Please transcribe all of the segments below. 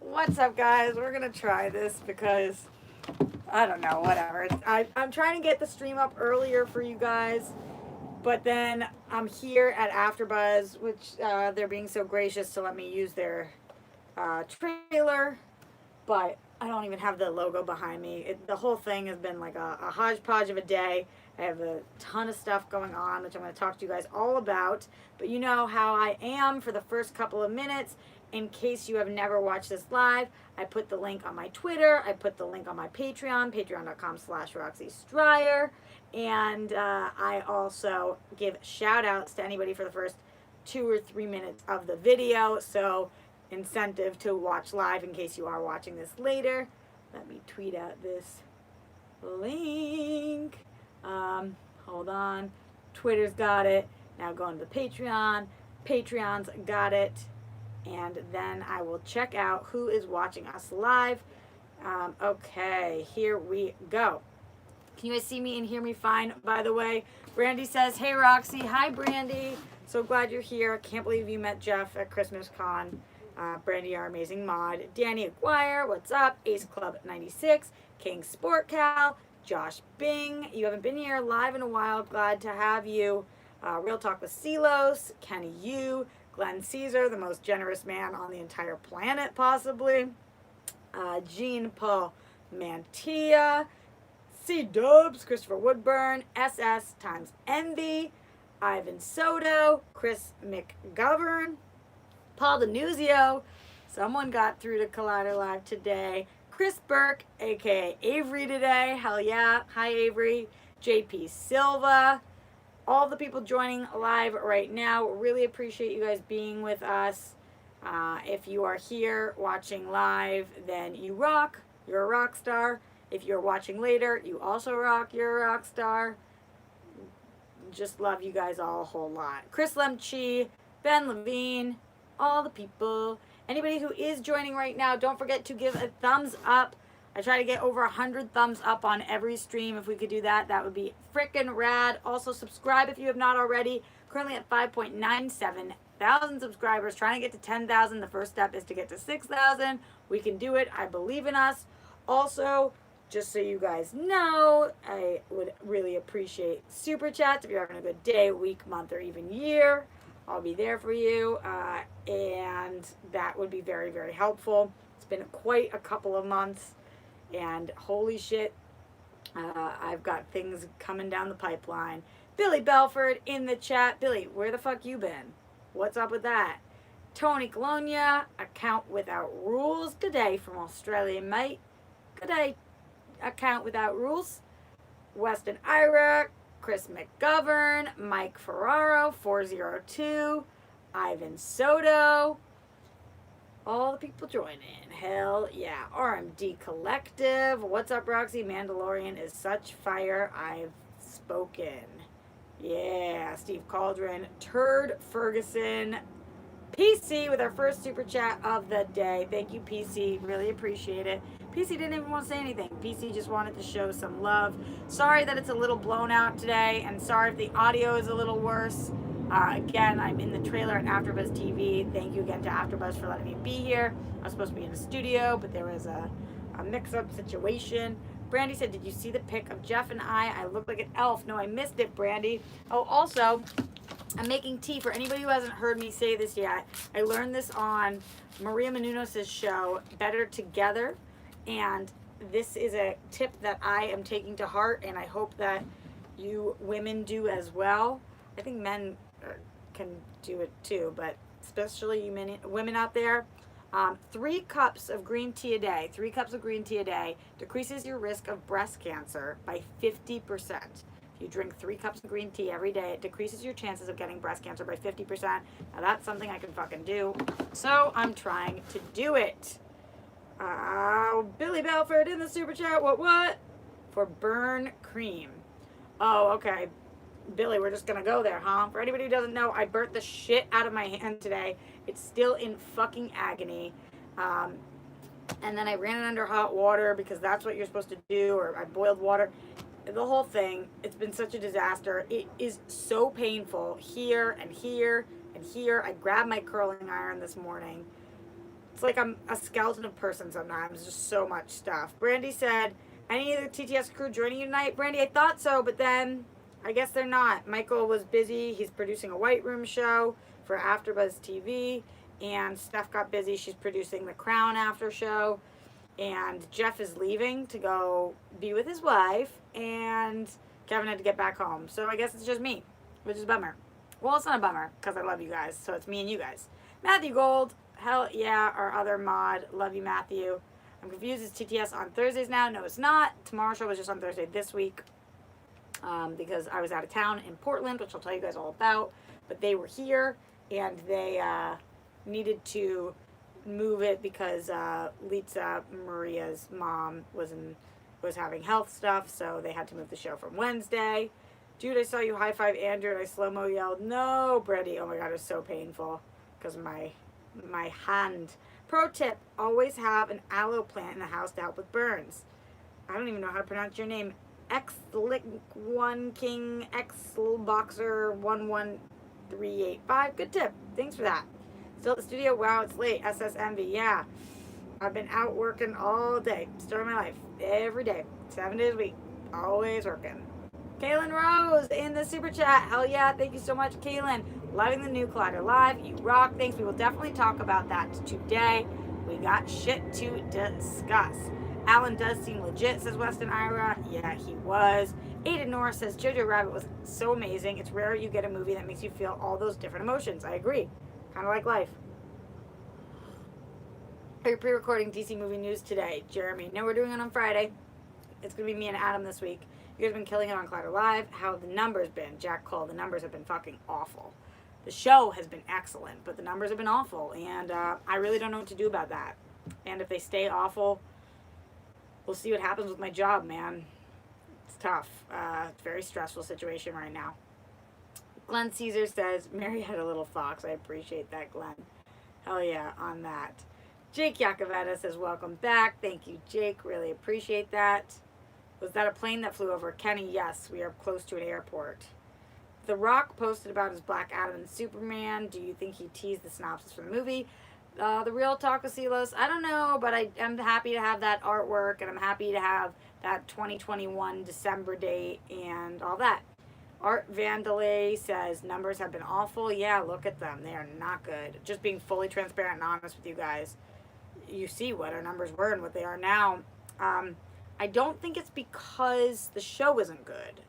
What's up, guys? We're gonna try this because I don't know, whatever. I'm trying to get the stream up earlier for you guys, but then I'm here at AfterBuzz, which they're being so gracious to let me use their trailer, but I don't even have the logo behind me. The whole thing has been like a hodgepodge of a day. I have a ton of stuff going on, which I'm going to talk to you guys all about. But you know how I am for the first couple of minutes. In case you have never watched this live, I put the link on my Twitter. I put the link on my Patreon, patreon.com/Roxy Stryer. And I also give shout outs to anybody for the first 2 or 3 minutes of the video. So incentive to watch live in case you are watching this later. Let me tweet out this link. Hold on. Twitter's got it. Now going to the Patreon. Patreon's got it. And then I will check out who is watching us live. Okay, here we go. Can you guys see me and hear me fine, by the way? Brandy says, hey, Roxy. Hi, Brandy. So glad you're here. Can't believe you met Jeff at Christmas Con. Brandy, our amazing mod. Danny Aguirre, what's up? Ace Club 96. King Sport Cal. Josh Bing. You haven't been here live in a while. Glad to have you. Real Talk with Silos. Kenny Yu. Glenn Caesar, the most generous man on the entire planet, possibly. Jean Paul Mantia. C Dubs, Christopher Woodburn, SS times Envy, Ivan Soto, Chris McGovern, Paul Denuzio. Someone got through to Collider Live today. Chris Burke, aka Avery today. Hell yeah. Hi, Avery. JP Silva. All the people joining live right now. Really appreciate you guys being with us. If you are here watching live, then you rock. You're a rock star. If you're watching later, you also rock. You're a rock star. Just love you guys all a whole lot. Chris Lemchi, Ben Levine, all the people. Anybody who is joining right now, don't forget to give a thumbs up. I try to get over 100 thumbs up on every stream. If we could do that, that would be freaking rad. Also, subscribe if you have not already. Currently at 5.97 thousand subscribers. Trying to get to 10,000. The first step is to get to 6,000. We can do it. I believe in us. Also, just so you guys know, I would really appreciate super chats if you're having a good day, week, month, or even year. I'll be there for you, and that would be very, very helpful. It's been quite a couple of months, and holy shit, I've got things coming down the pipeline. Billy Belford in the chat. Billy, where the fuck you been? What's up with that? Tony Colonia, account without rules. Good day from Australia, mate. Good day. Account without rules. Weston Ira, Chris McGovern, Mike Ferraro, 402, Ivan Soto. All the people joining. Hell yeah. RMD Collective. What's up, Roxy? Mandalorian is such fire. I've spoken. Yeah. Steve Cauldron. Turd Ferguson. PC with our first super chat of the day. Thank you, PC. Really appreciate it. PC didn't even want to say anything. PC just wanted to show some love. Sorry that it's a little blown out today, and sorry if the audio is a little worse. Again, I'm in the trailer at AfterBuzz TV. Thank you again to AfterBuzz for letting me be here. I was supposed to be in the studio, but there was a mix-up situation. Brandy said, did you see the pic of Jeff and I look like an elf. No, I missed it, Brandy. Oh, also, I'm making tea. For anybody who hasn't heard me say this yet, I learned this on Maria Menounos' show, Better Together. And this is a tip that I am taking to heart, and I hope that you women do as well. I think men can do it too, but especially you women out there. 3 cups of green tea a day, 3 cups of green tea a day decreases your risk of breast cancer by 50%. If you drink 3 cups of green tea every day, it decreases your chances of getting breast cancer by 50%. Now that's something I can fucking do. So I'm trying to do it. Billy Belford in the super chat. What? For burn cream. Oh, okay. Billy, we're just gonna go there, huh? For anybody who doesn't know, I burnt the shit out of my hand today. It's still in fucking agony. And then I ran it under hot water because that's what you're supposed to do, or I boiled water. The whole thing, it's been such a disaster. It is so painful here and here and here. I grabbed my curling iron this morning. It's like I'm a skeleton of person sometimes. Just so much stuff. Brandy said, any of the TTS crew joining you tonight? Brandy, I thought so, but then I guess they're not. Michael was busy. He's producing a White Room show for AfterBuzz TV. And Steph got busy. She's producing the Crown after show. And Jeff is leaving to go be with his wife. And Kevin had to get back home. So I guess it's just me, which is a bummer. Well, it's not a bummer because I love you guys. So it's me and you guys. Matthew Gold. Hell yeah, our other mod. Love you, Matthew. I'm confused. It's TTS on Thursdays now. No, it's not. Tomorrow's show was just on Thursday this week because I was out of town in Portland, which I'll tell you guys all about. But they were here, and they needed to move it because Litsa, Maria's mom, was having health stuff, so they had to move the show from Wednesday. Dude, I saw you high-five Andrew, and I slow-mo yelled, no, Brady. Oh my God, it was so painful because of my hand. Pro tip, always have an aloe plant in the house to help with burns. I don't even know how to pronounce your name. X-Lick1 King X-Boxer 11385. Good tip. Thanks for that. Still at the studio? Wow, it's late. SSMV. Yeah. I've been out working all day. Story of my life. Every day. 7 days a week. Always working. Kaylin Rose in the super chat. Hell yeah. Thank you so much, Kaylin. Loving the new Collider Live. You rock. Thanks. We will definitely talk about that today. We got shit to discuss. Alan does seem legit, says Weston Ira. Yeah, he was. Aiden Norris says Jojo Rabbit was so amazing. It's rare you get a movie that makes you feel all those different emotions. I agree. Kind of like life. Are you pre-recording DC movie news today, Jeremy? No, we're doing it on Friday. It's going to be me and Adam this week. You guys have been killing it on Collider Live. How have the numbers been? Jack Cole, the numbers have been fucking awful. The show has been excellent, but the numbers have been awful, and I really don't know what to do about that. And if they stay awful, we'll see what happens with my job, man. It's tough. It's a very stressful situation right now. Glenn Caesar says, Mary had a little fox. I appreciate that, Glenn. Hell yeah, on that. Jake Yakavetta says, welcome back. Thank you, Jake. Really appreciate that. Was that a plane that flew over Kenny? Yes, we are close to an airport. The Rock posted about his Black Adam and Superman. Do you think he teased the synopsis for the movie? The real Takasilos, I don't know, but I'm happy to have that artwork, and I'm happy to have that 2021 December date and all that. Art Vandalay says, numbers have been awful. Yeah, look at them. They are not good. Just being fully transparent and honest with you guys. You see what our numbers were and what they are now. I don't think it's because the show isn't good.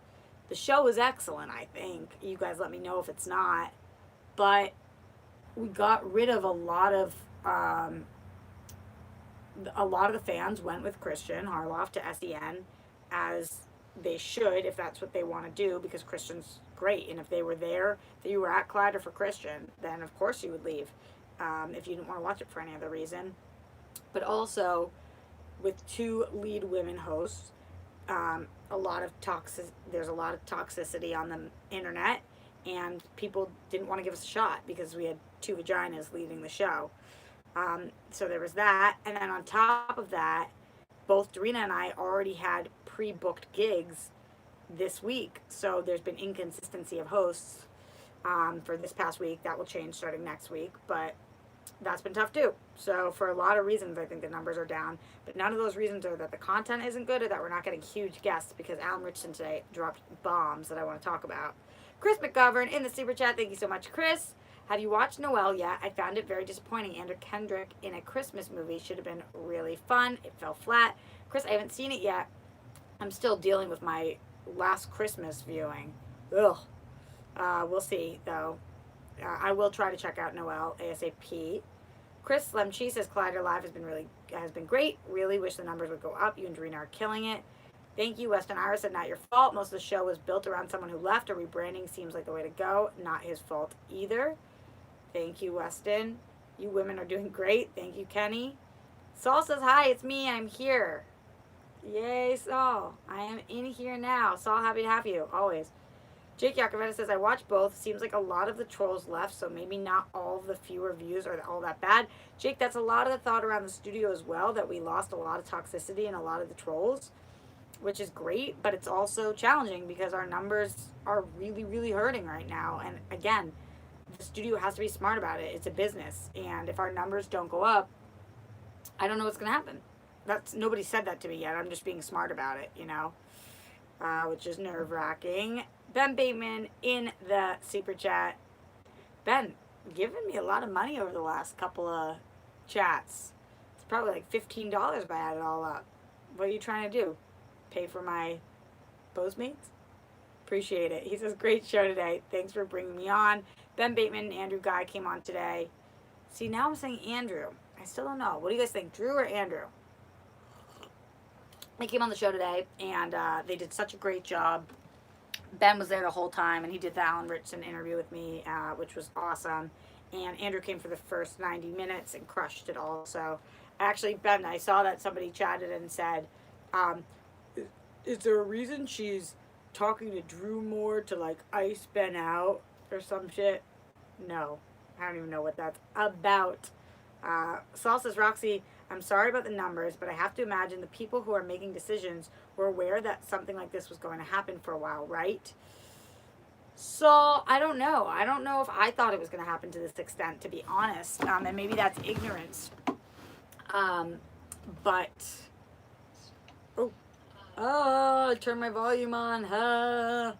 The show is excellent, I think. You guys let me know if it's not. But we got rid of a lot of the fans went with Christian Harloff to SEN, as they should if that's what they want to do, because Christian's great. And if they were there, if you were at Collider for Christian, then of course you would leave if you didn't want to watch it for any other reason. But also, with two lead women hosts, there's a lot of toxicity on the internet, and people didn't want to give us a shot because we had two vaginas leading the show. So there was that. And then on top of that, both Dorina and I already had pre-booked gigs this week. So there's been inconsistency of hosts for this past week. That will change starting next week. But that's been tough too. So for a lot of reasons, I think the numbers are down. But none of those reasons are that the content isn't good or that we're not getting huge guests, because Alan Ritchson today dropped bombs that I want to talk about. Chris McGovern in the super chat. Thank you so much, Chris. Have you watched Noelle yet? I found it very disappointing. Andrew Kendrick in a Christmas movie should have been really fun. It fell flat. Chris, I haven't seen it yet. I'm still dealing with my last Christmas viewing. Ugh. We'll see, though. I will try to check out Noelle ASAP. Chris Lemchi says Collider Live has been great. Really wish the numbers would go up. You and Dorina are killing it. Thank you, Weston Iris said, not your fault. Most of the show was built around someone who left, or rebranding seems like the way to go. Not his fault either. Thank you, Weston. You women are doing great. Thank you, Kenny. Saul says, hi, it's me. I'm here. Yay, Saul. I am in here now. Saul, happy to have you, always. Jake Yakoveta says, I watched both. Seems like a lot of the trolls left, so maybe not all of the fewer views are all that bad. Jake, that's a lot of the thought around the studio as well, that we lost a lot of toxicity and a lot of the trolls, which is great, but it's also challenging because our numbers are really, really hurting right now. And again, the studio has to be smart about it. It's a business. And if our numbers don't go up, I don't know what's going to happen. Nobody said that to me yet. I'm just being smart about it, you know, which is nerve-wracking. Ben Bateman in the super chat. Ben, giving me a lot of money over the last couple of chats. It's probably like $15 if I add it all up. What are you trying to do? Pay for my Postmates? Appreciate it. He says, great show today. Thanks for bringing me on. Ben Bateman and Andrew Guy came on today. See, now I'm saying Andrew. I still don't know. What do you guys think, Drew or Andrew? They came on the show today, and they did such a great job. Ben was there the whole time, and he did the Alan Ritchson interview with me, which was awesome. And Andrew came for the first 90 minutes and crushed it also. Actually, Ben, I saw that somebody chatted and said, is there a reason she's talking to Drew more to, like, ice Ben out or some shit? No. I don't even know what that's about. Saul says, Roxy, I'm sorry about the numbers, but I have to imagine the people who are making decisions were aware that something like this was going to happen for a while, right? So, I don't know. I don't know if I thought it was going to happen to this extent, to be honest. And maybe that's ignorance. But... Oh, turn my volume on. I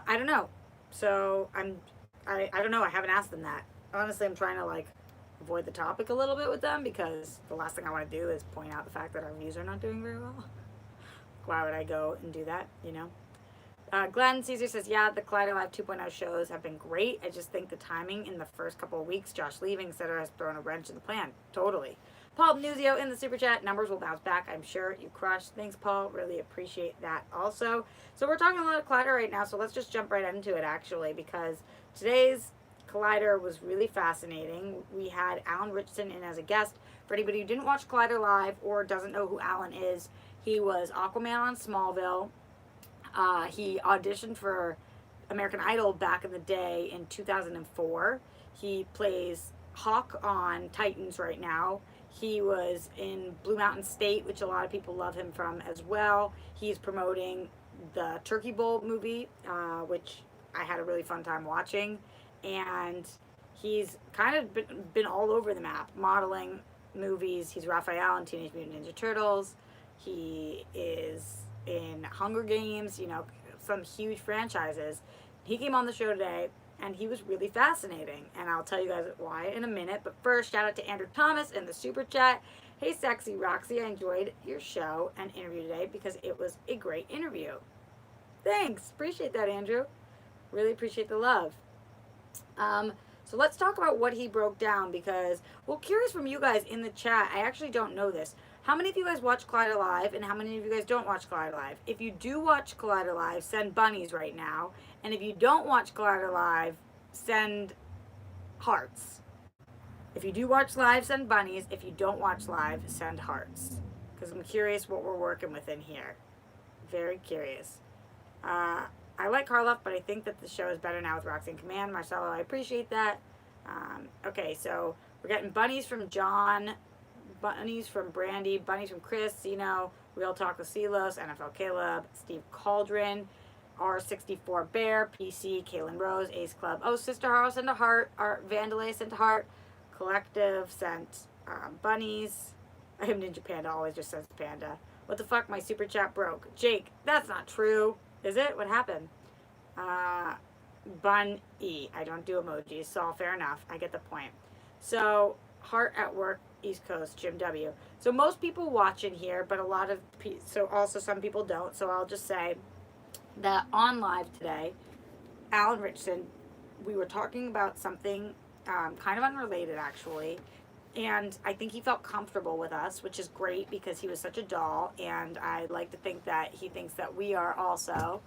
don't know. So, I don't know. I haven't asked them that. Honestly, I'm trying to, like, avoid the topic a little bit with them because the last thing I want to do is point out the fact that our views are not doing very well. Why would I go and do that, you know? Glenn Caesar says, yeah, the Collider Live 2.0 shows have been great. I just think the timing in the first couple of weeks, Josh leaving, etc., has thrown a wrench in the plan. Totally. Paul Nuzio in the super chat. Numbers will bounce back, I'm sure. You crushed. Thanks, Paul. Really appreciate that also. So we're talking a lot of Collider right now, so let's just jump right into it, actually, because today's Collider was really fascinating. We had Alan Ritchson in as a guest. For anybody who didn't watch Collider Live or doesn't know who Alan is, he was Aquaman on Smallville. He auditioned for American Idol back in the day in 2004. He plays Hawk on Titans right now. He was in Blue Mountain State, which a lot of people love him from as well. He's promoting the Turkey Bowl movie, which I had a really fun time watching. And he's kind of been all over the map, modeling movies. He's Raphael in Teenage Mutant Ninja Turtles. He is in Hunger Games, you know, some huge franchises. He came on the show today, and he was really fascinating. And I'll tell you guys why in a minute. But first, shout out to Andrew Thomas in the super chat. Hey, Sexy Roxy, I enjoyed your show and interview today because it was a great interview. Thanks. Appreciate that, Andrew. Really appreciate the love. So let's talk about what he broke down because, well, curious from you guys in the chat, I actually don't know this. How many of you guys watch Collider Live and how many of you guys don't watch Collider Live? If you do watch Collider Live, send bunnies right now. And if you don't watch Collider Live, send hearts. If you do watch live, send bunnies. If you don't watch live, send hearts. Because I'm curious what we're working with in here. Very curious. I like Karloff, but I think that the show is better now with Roxy in command. Marcelo, I appreciate that. Okay, so we're getting bunnies from John, bunnies from Brandy, bunnies from Chris, Zeno, Real Talk with Silos, NFL Caleb, Steve Cauldron, R64 Bear, PC, Kaylin Rose, Ace Club. Oh, Sister Harrow sent a heart. Art Vandalay sent a heart. Collective sent bunnies. I am Ninja Panda, always just sends panda. What the fuck, my super chat broke. Jake, that's not true. Is it? What happened? Bun E. I don't do emojis, so fair enough. I get the point. So, Heart at Work, East Coast, Jim W. So most people watch in here, but a lot of so also some people don't. So I'll just say that on live today, Alan Ritchson, we were talking about something kind of unrelated actually. And I think he felt comfortable with us, which is great because he was such a doll. And I like to think that he thinks that we are also.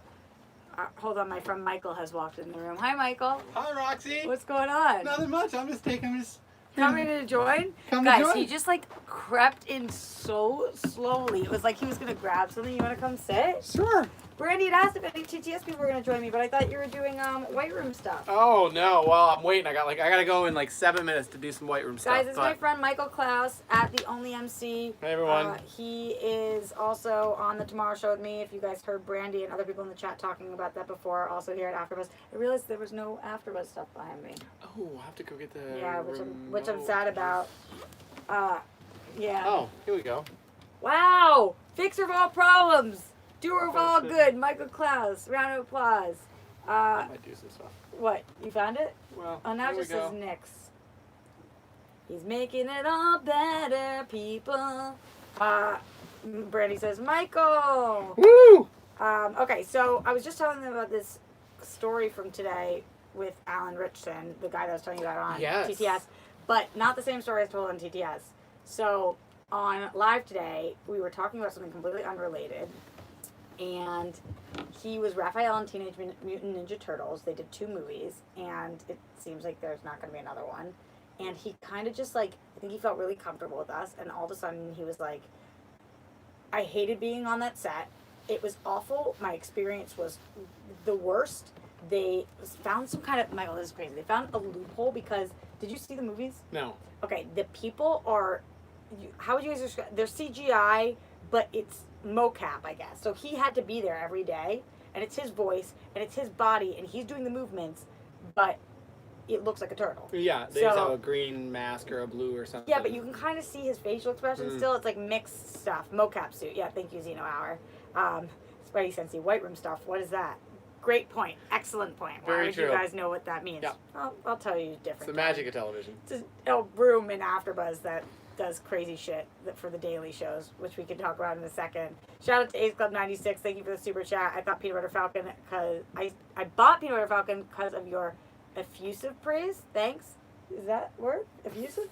Hold on, my friend Michael has walked in the room. Hi, Michael. Hi, Roxy. What's going on? Nothing much. I'm just coming to join? Guys, he just like crept in so slowly. It was like he was going to grab something. You want to come sit? Sure. Brandy had asked if any TTS people were going to join me, but I thought you were doing White Room stuff. Oh, no. Well, I'm waiting. I got to go in like 7 minutes to do some White Room stuff. Guys, this is my friend Michael Klaus at The Only MC. Hey, everyone. He is also on The Tomorrow Show with me. If you guys heard Brandy and other people in the chat talking about that before, also here at AfterBuzz. I realized there was no AfterBuzz stuff behind me. Oh, I'll have to go get the which I'm sad about. Yeah. Oh, here we go. Wow! Fixer of all problems! Doer of all shit. good, Michael Klaus. Round of applause. I might do some stuff. What? You found it? Well, Oh, now here it we just go. says Nick's. He's making it all better, people. Brandy says, Michael! Woo! Okay, so I was just telling them about this story from today with Alan Ritchson, the guy that I was telling you about on Yes. TTS, but not the same story I told on TTS. So on live today, we were talking about something completely unrelated, and he was Raphael in Teenage Mutant Ninja Turtles. They did 2 movies, and it seems like there's not going to be another one. And he kind of just like, I think he felt really comfortable with us, and all of a sudden he was like, I hated being on that set. It was awful. My experience was the worst. They found some kind of, Michael, this is crazy. They found a loophole because, did you see the movies? No. Okay, the people are, how would you guys describe, they're CGI, but it's mocap, I guess. So he had to be there every day, and it's his voice, and it's his body, and he's doing the movements, but it looks like a turtle. Yeah, they just have a green mask or a blue or something. Yeah, but you can kind of see his facial expression still. It's like mixed stuff. Mocap suit. Yeah, thank you, Zeno Hour. Spidey Sensi, White Room stuff. What is that? Great point. Excellent point. Why Very would true. you guys know what that means? Yeah. I'll tell you different. It's the magic of television. It's a room in AfterBuzz that does crazy shit for the daily shows, which we can talk about in a second. Shout out to Ace Club 96. Thank you for the super chat. I thought Peanut Butter Falcon because I bought Peanut Butter Falcon because of your effusive praise. Thanks. Is that word? Effusive?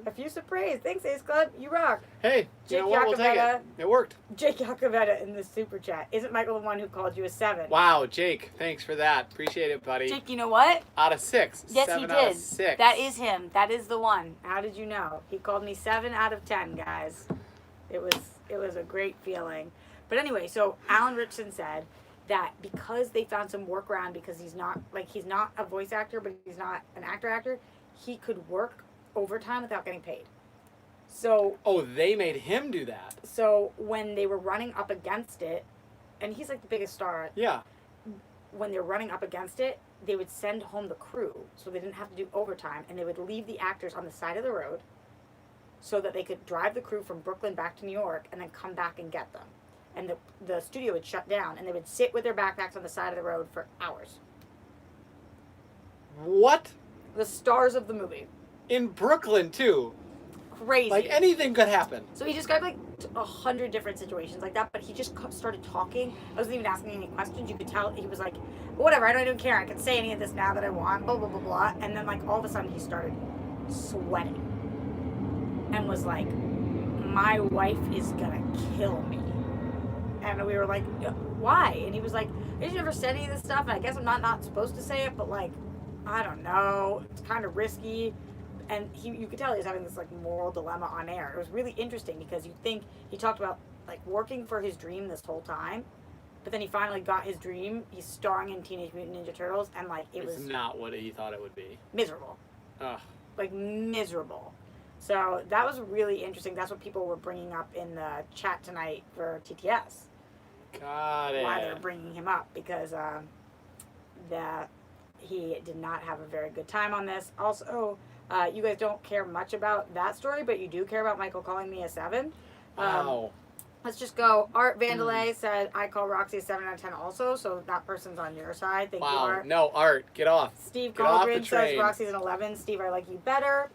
Effusive praise. Thanks, Ace Club. You rock. Hey, you know what? We'll take it. It worked. Jake Yakavetta in the super chat. Isn't Michael the one who called you a 7? Wow, Jake. Thanks for that. Appreciate it, buddy. Jake, you know what? Out of 6. Yes, 7 he out did. of 6. That is him. That is the one. How did you know? He called me 7 out of 10, guys. It was a great feeling. But anyway, so Alan Ritchson said that because they found some workaround, because he's not a voice actor, but he's not an actor, he could work overtime without getting paid. So they made him do that. So when they were running up against it, and he's like the biggest star. Yeah. When they're running up against it, they would send home the crew so they didn't have to do overtime, and they would leave the actors on the side of the road so that they could drive the crew from Brooklyn back to New York and then come back and get them. And the studio would shut down, and they would sit with their backpacks on the side of the road for hours. What? The stars of the movie. In Brooklyn, too. Crazy. Like, anything could happen. So he described like 100 different situations like that, but he just started talking. I wasn't even asking any questions. You could tell he was like, whatever, I don't even care. I can say any of this now that I want, blah, blah, blah, blah. And then like all of a sudden he started sweating and was like, my wife is gonna kill me. And we were like, why? And he was like, I just never said any of this stuff, and I guess I'm not supposed to say it, but like, I don't know. It's kind of risky. And you could tell he was having this like moral dilemma on air. It was really interesting because you'd think he talked about like working for his dream this whole time, but then he finally got his dream. He's starring in Teenage Mutant Ninja Turtles, and like it was not what he thought it would be. Miserable. Ugh. Like miserable. So that was really interesting. That's what people were bringing up in the chat tonight for TTS. Got it. Why they're bringing him up, because that he did not have a very good time on this. Also, you guys don't care much about that story, but you do care about Michael calling me a 7. Wow. Let's just go. Art Vandalay said, I call Roxy a 7 out of 10 also, so that person's on your side. Thank you, Art. No, Art, get off. Steve Get off the Goldgren says train. Roxy's an 11. Steve, I like you better.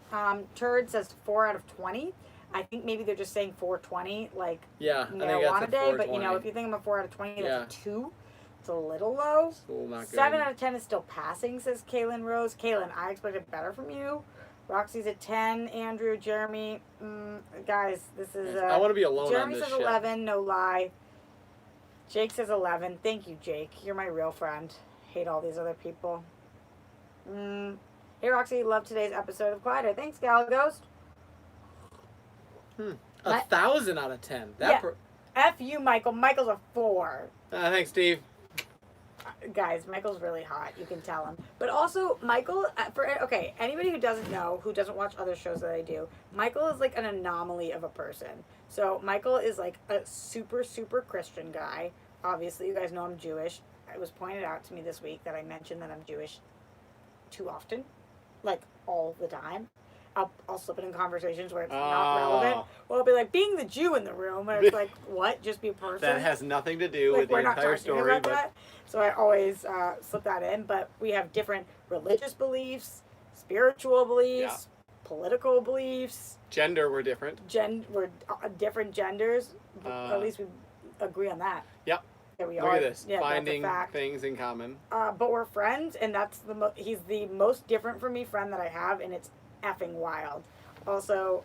Turd says 4 out of 20. I think maybe they're just saying 420, like Yeah, I think that's marijuana a day, but 420. if you think I'm a 4 out of 20, that's Yeah. a 2. It's a little low. Still not good. 7 out of 10 is still passing, says Kaylin Rose. Kaylin, I expected better from you. Roxy's a 10. Andrew, Jeremy, guys, this is I want to be alone Jeremy on this says 11, no lie. Jake says 11. Thank you, Jake. You're my real friend. Hate all these other people. Hey, Roxy, love today's episode of Collider. Thanks, Gal Ghost. 1,000 out of 10. F you, Michael. Michael's a 4. Thanks, Steve. Guys, Michael's really hot. You can tell him. But also, Michael, anybody who doesn't know, who doesn't watch other shows that I do, Michael is like an anomaly of a person. So Michael is like a super, super Christian guy. Obviously, you guys know I'm Jewish. It was pointed out to me this week that I mentioned that I'm Jewish too often. Like, all the time. I'll slip it in conversations where it's Oh. not relevant. Well, I'll be like, being the Jew in the room, and it's like, what? Just be a person? That has nothing to do Like, with the we're not entire talking story. about But that. So I always slip that in. But we have different religious beliefs, spiritual beliefs, political beliefs. gender, we're different. We're different genders. At least we agree on that. Yep. Yeah, we Look are. at this. Yeah, Finding that's a fact. things in common. But we're friends, and that's he's the most different from me friend that I have, and it's effing wild. Also,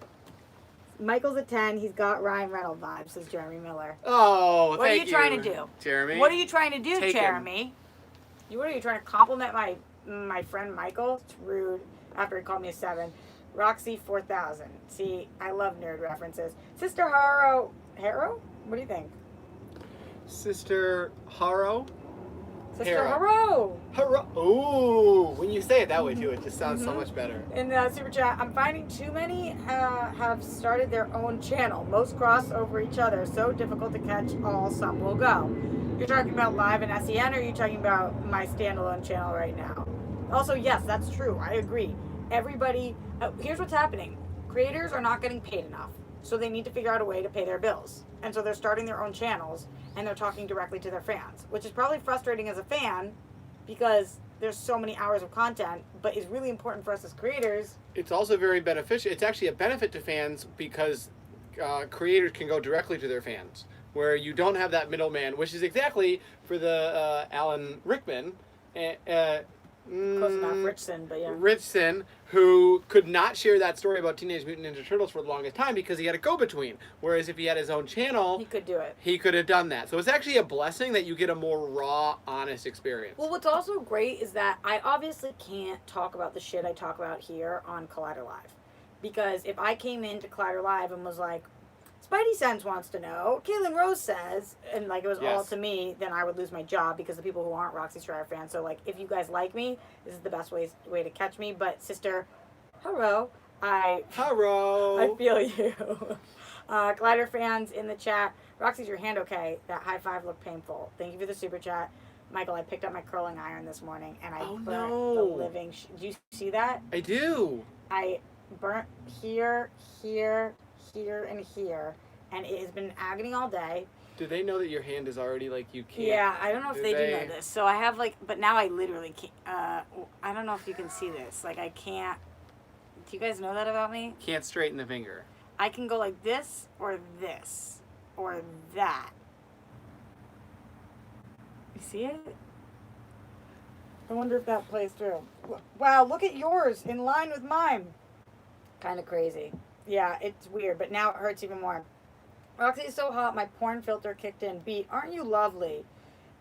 Michael's a 10. He's got Ryan Reynolds vibes, says Jeremy Miller. Oh, What are you trying to do? Jeremy? What are you trying to do, Taken. Jeremy? What are you trying to compliment my friend Michael? It's rude after he called me a 7. Roxy 4000. See, I love nerd references. Sister Haro. What do you think? Sister Haro? Sister Haro. Haro. Ooh, when you say it that way too, it just sounds so much better. In the super chat, I'm finding too many have started their own channel. Most cross over each other. So difficult to catch all. Some will go. You're talking about live and SEN, or are you talking about my standalone channel right now? Also, yes, that's true. I agree. Everybody, here's what's happening. Creators are not getting paid enough. So they need to figure out a way to pay their bills. And so they're starting their own channels, and they're talking directly to their fans, which is probably frustrating as a fan because there's so many hours of content, but is really important for us as creators. It's also very beneficial. It's actually a benefit to fans because creators can go directly to their fans, where you don't have that middleman, which is exactly for the Alan Rickman. Close enough, Ritchson, but yeah. Ritchson, who could not share that story about Teenage Mutant Ninja Turtles for the longest time because he had a go-between. Whereas if he had his own channel, He could do it. he could have done that. So it's actually a blessing that you get a more raw, honest experience. Well, what's also great is that I obviously can't talk about the shit I talk about here on Collider Live. Because if I came into Collider Live and was like, Spidey Sense wants to know, Caitlin Rose says, and like it was all Yes. to me, then I would lose my job because the people who aren't Roxy Stryer fans. So like, if you guys like me, this is the best way to catch me. But sister, hello, I feel you. Glider fans in the chat, Roxy's your hand okay? That high five looked painful. Thank you for the super chat. Michael, I picked up my curling iron this morning and I burnt the living do you see that? I do. I burnt here, and here, and it has been agony all day. Do they know that your hand is already like you can't? Yeah, I don't know if they do know this. So I have like, but now I literally can't. I don't know if you can see this. Like I can't. Do you guys know that about me? Can't straighten the finger. I can go like this or that. You see it? I wonder if that plays through. Wow, look at yours in line with mine. Kind of crazy. Yeah, it's weird, but now it hurts even more. Roxy is so hot, my porn filter kicked in. Beat, aren't you lovely?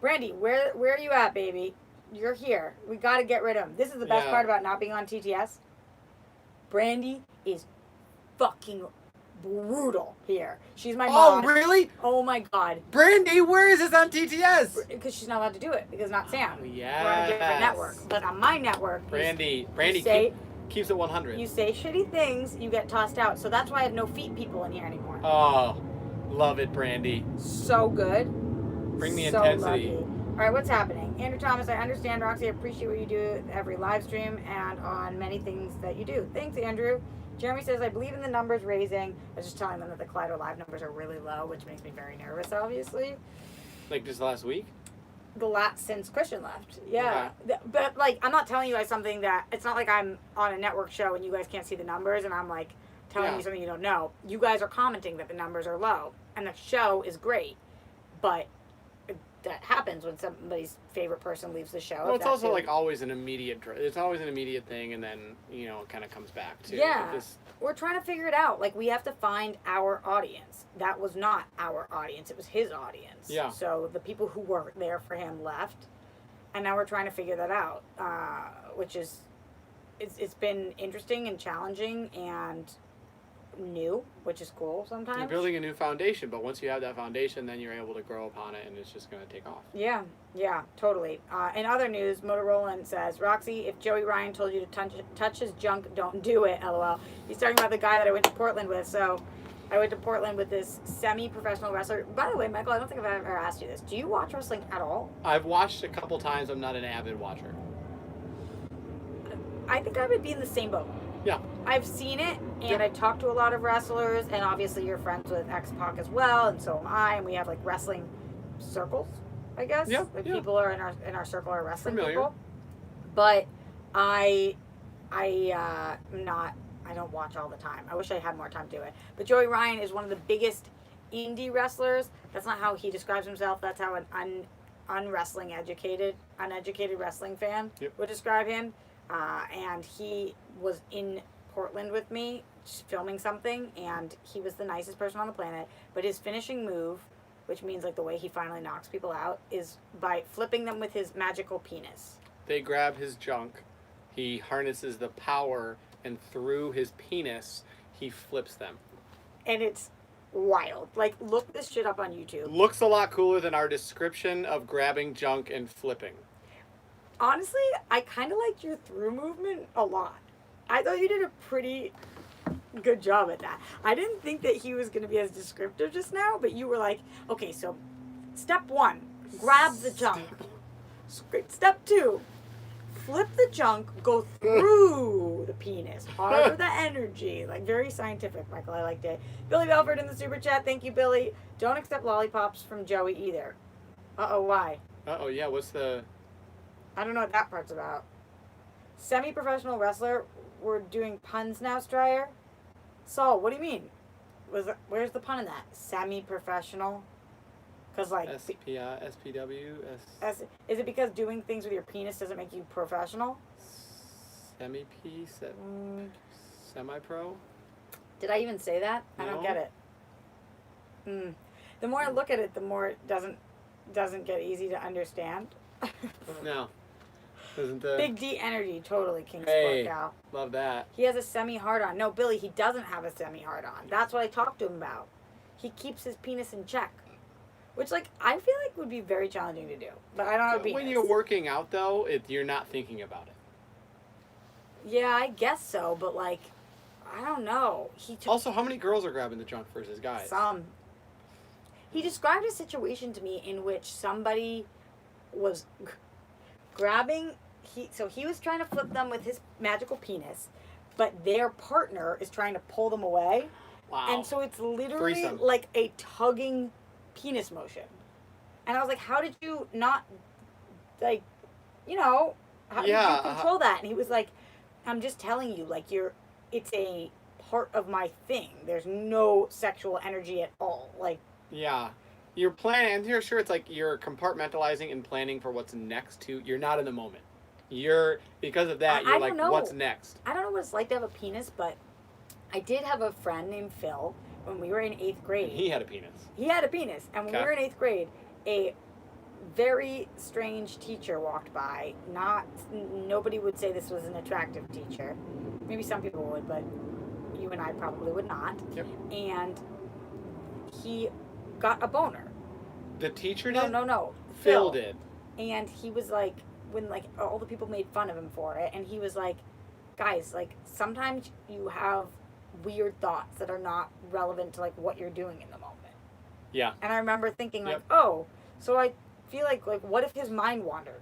Brandy, where are you at, baby? You're here. We got to get rid of him. This is the best part about not being on TTS. Brandy is fucking brutal here. She's my mom. Oh, really? Oh my god. Brandy, where is this on TTS? Because she's not allowed to do it, because not Sam. Yes. We're on a different network. But on my network, Brandy keeps it 100. You say shitty things, you get tossed out. So that's why I have no feet people in here anymore. Oh, love it, Brandy. So good. Bring the so intensity. Lucky. All right, what's happening? Andrew Thomas, I understand, Roxy. I appreciate what you do every live stream and on many things that you do. Thanks, Andrew. Jeremy says, I believe in the numbers raising. I was just telling them that the Collider Live numbers are really low, which makes me very nervous, obviously. Like just last week? Since Christian left. Yeah. Okay. But, like, I'm not telling you guys something that, it's not like I'm on a network show and you guys can't see the numbers and I'm, like, telling you something you don't know. You guys are commenting that the numbers are low. And the show is great. But that happens when somebody's favorite person leaves the show. Well, it's also like always an immediate. It's always an immediate thing, and then it kind of comes back to. Yeah, we're trying to figure it out. Like we have to find our audience. That was not our audience; it was his audience. Yeah. So the people who were there for him left, and now we're trying to figure that out. Which is, it's been interesting and challenging and new, which is cool sometimes. You're building a new foundation, but once you have that foundation, then you're able to grow upon it, and it's just going to take off. Yeah, totally. In other news, Motorola says, Roxy, if Joey Ryan told you to touch his junk, don't do it, LOL. He's talking about the guy that I went to Portland with, so I went to Portland with this semi-professional wrestler. By the way, Michael, I don't think I've ever asked you this. Do you watch wrestling at all? I've watched a couple times. I'm not an avid watcher. I think I would be in the same boat. Yeah. I've seen it, and Yep. I talked to a lot of wrestlers, and obviously you're friends with X-Pac as well, and so am I, and we have like wrestling circles, I guess. Yeah, Like yeah. people are in our circle are wrestling Familiar. people. But I am not. I don't watch all the time. I wish I had more time to do it. But Joey Ryan is one of the biggest indie wrestlers. That's not how he describes himself. That's how an uneducated wrestling fan Yep. would describe him. And he was in Portland with me filming something, and he was the nicest person on the planet. But his finishing move, which means like the way he finally knocks people out, is by flipping them with his magical penis. They grab his junk. He harnesses the power, and through his penis, he flips them. And it's wild. Like, look this shit up on YouTube. Looks a lot cooler than our description of grabbing junk and flipping. Honestly, I kind of liked your through movement a lot. I thought you did a pretty good job at that. I didn't think that he was going to be as descriptive just now, but you were like, okay, so step 1, grab the junk. Step 2, flip the junk, go through the penis, harbor the energy. Like, very scientific, Michael. I liked it. Billy Belford in the super chat. Thank you, Billy. Don't accept lollipops from Joey either. Uh-oh, why? Uh-oh, yeah, what's the... I don't know what that part's about. Semi-professional wrestler. We're doing puns now, Stryer. Saul, what do you mean? Where's the pun in that? Semi-professional? Because, like... SPI, SPW, is it because doing things with your penis doesn't make you professional? Semi-P, semi-pro? Did I even say that? I don't No. get it. The more I look at it, the more it doesn't get easy to understand. No. Isn't the... Big D energy, totally King Hey. Sport Gal. Love that. He has a semi-hard-on. No, Billy, he doesn't have a semi-hard-on. That's what I talked to him about. He keeps his penis in check. Which, like, I feel like would be very challenging to do. But I don't have a penis. When you're working out, though, you're not thinking about it. Yeah, I guess so. But, like, I don't know. He took Also, how many girls are grabbing the junk versus guys? some. He described a situation to me in which somebody was grabbing... So he was trying to flip them with his magical penis, but their partner is trying to pull them away. Wow. And so it's literally Threesome. like a tugging penis motion. And I was like, how did you not, like, how did Yeah, you control that? And he was like, I'm just telling you, like, it's a part of my thing. There's no sexual energy at all. Like, Yeah. You're planning, and you're sure it's like you're compartmentalizing and planning for what's next to, you're not in the moment. Because of that, I you're don't like, know. what's next? I don't know what it's like to have a penis, but I did have a friend named Phil when we were in 8th grade. He had a penis. He had a penis. And when we Okay. were in 8th grade, a very strange teacher walked by. Nobody would say this was an attractive teacher. Maybe some people would, but you and I probably would not. Yep. And he got a boner. The teacher did? No. Phil did. And he was like, when like all the people made fun of him for it, and he was like, guys, like sometimes you have weird thoughts that are not relevant to like what you're doing in the moment. Yeah. And I remember thinking like, Yep. oh, so I feel like what if his mind wandered?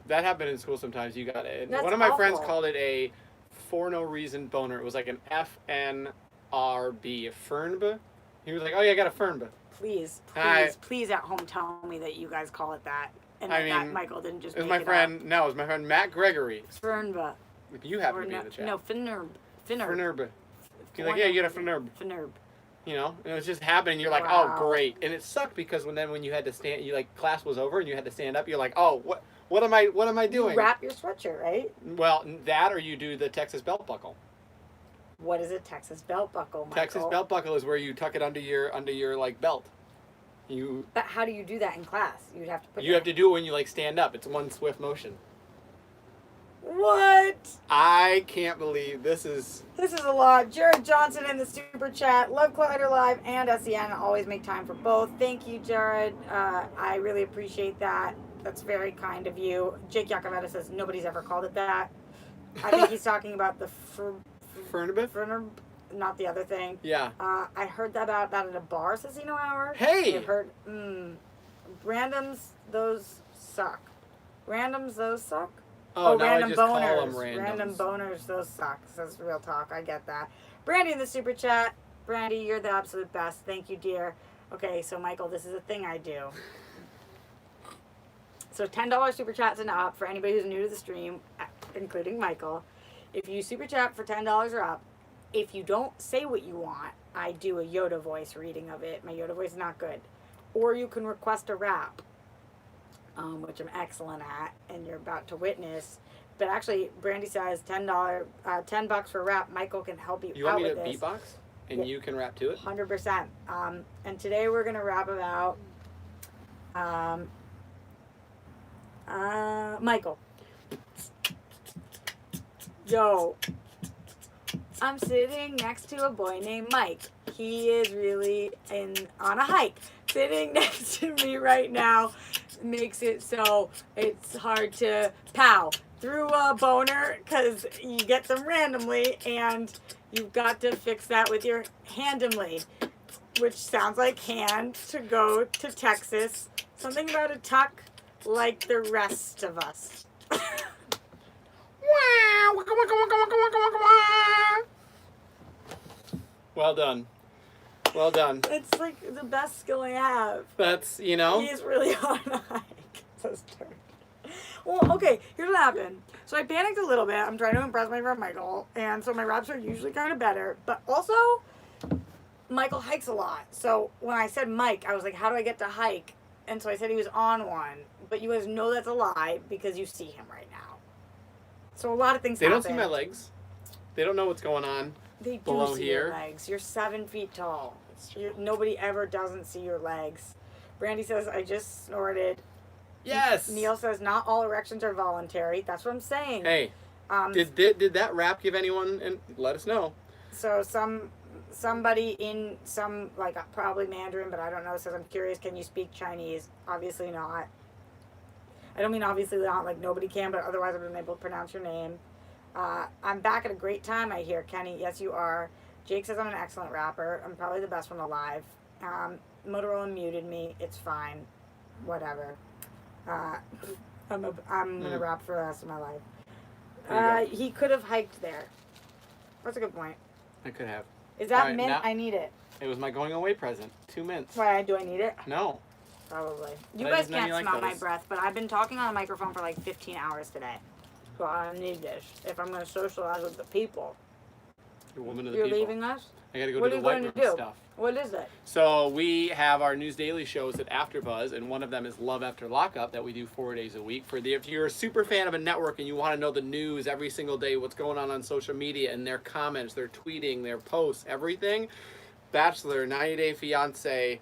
That happened in school sometimes. You got it. That's One of my friends awful. called it a for no reason boner. It was like an FNRB, a Fernb. He was like, oh yeah, I got a Fernb. Please at home tell me that you guys call it that. And I that mean, Michael didn't just It was make my it friend, no, it was my friend Matt Gregory. up. Fernba. You happen Or to be no, in the chat. no, Finnerb. Fernb. He's like, yeah, you got a Fernb. Finnerb. You know, and it was just happening. You're like, Wow. oh, great. And it sucked because when you had to stand, class was over and you had to stand up. You're like, oh, what am I doing? You wrap your sweatshirt, right? Well, that or you do the Texas belt buckle. What is a Texas belt buckle, Michael? Texas belt buckle is where you tuck it under your like belt. But how do you do that in class? You'd have to put. You have to do it when you like stand up. It's one swift motion. What? I can't believe this is. This is a lot. Jared Johnson in the super chat. Love Collider Live and SEN. Always make time for both. Thank you, Jared. I really appreciate that. That's very kind of you. Jake Yakoveta says nobody's ever called it that. I think he's talking about the Fernabith? not the other thing. Yeah. I heard about that at a bar, Cicino Hour. Hey! I've heard, randoms, those suck. Randoms, those suck? Oh, now I random just boners. call them randoms. Random boners, those suck. That's real talk. I get that. Brandy in the super chat. Brandy, you're the absolute best. Thank you, dear. Okay, so Michael, this is a thing I do. So $10 super chats and up for anybody who's new to the stream, including Michael. If you super chat for $10 or up, if you don't say what you want, I do a Yoda voice reading of it. My Yoda voice is not good. Or you can request a rap, which I'm excellent at, and you're about to witness. But actually, Brandy says $10 for a rap. Michael can help you, You want out me to with this. beatbox? And you can rap to it? 100%. And today we're going to rap about Michael. Yo, I'm sitting next to a boy named Mike. He is really on a hike. Sitting next to me right now makes it so it's hard to pow through a boner because you get them randomly and you've got to fix that with your handamly, which sounds like hand to go to Texas. Something about a tuck like the rest of us. Well done. Well done. It's like the best skill I have. That's, you know. He is really on a hike. So stern. Well, okay, here's what happened. So I panicked a little bit. I'm trying to impress my friend Michael. And so my raps are usually kind of better. But also, Michael hikes a lot. So when I said Mike, I was like, how do I get to hike? And so I said he was on one. But you guys know that's a lie because you see him right now. So a lot of things They happen. don't see my legs. They don't know what's going on. They do below see here. your legs. You're 7 feet tall. That's true. Nobody ever doesn't see your legs. Brandy says, I just snorted. Yes. Neil says, not all erections are voluntary. That's what I'm saying. Hey, did that rap give anyone? And let us know. So somebody in some, like probably Mandarin, but I don't know, says, I'm curious, can you speak Chinese? Obviously not. I don't mean obviously not, like nobody can, but otherwise I would have been able to pronounce your name. I'm back at a great time, I hear. Kenny, yes you are. Jake says I'm an excellent rapper. I'm probably the best one alive. Motorola muted me. It's fine. Whatever. I'm gonna rap for the rest of my life. He could have hiked there. That's a good point. I could have. Is that Alright, mint? now- I need it. It was my going away present. 2 mints. Why do I need it? No. Probably. You I guys didn't know can't you liked smell my those. breath, but I've been talking on a microphone for like 15 hours today. So I need this if I'm gonna socialize with the people. You're a woman of the You're people. leaving us? I gotta go What do are the you white going room to do? stuff. What is it? So we have our news daily shows at AfterBuzz, and one of them is Love After Lockup that we do 4 days a week. If you're a super fan of a network and you want to know the news every single day, what's going on social media and their comments, their tweeting, their posts, everything. Bachelor, 90 Day Fiance,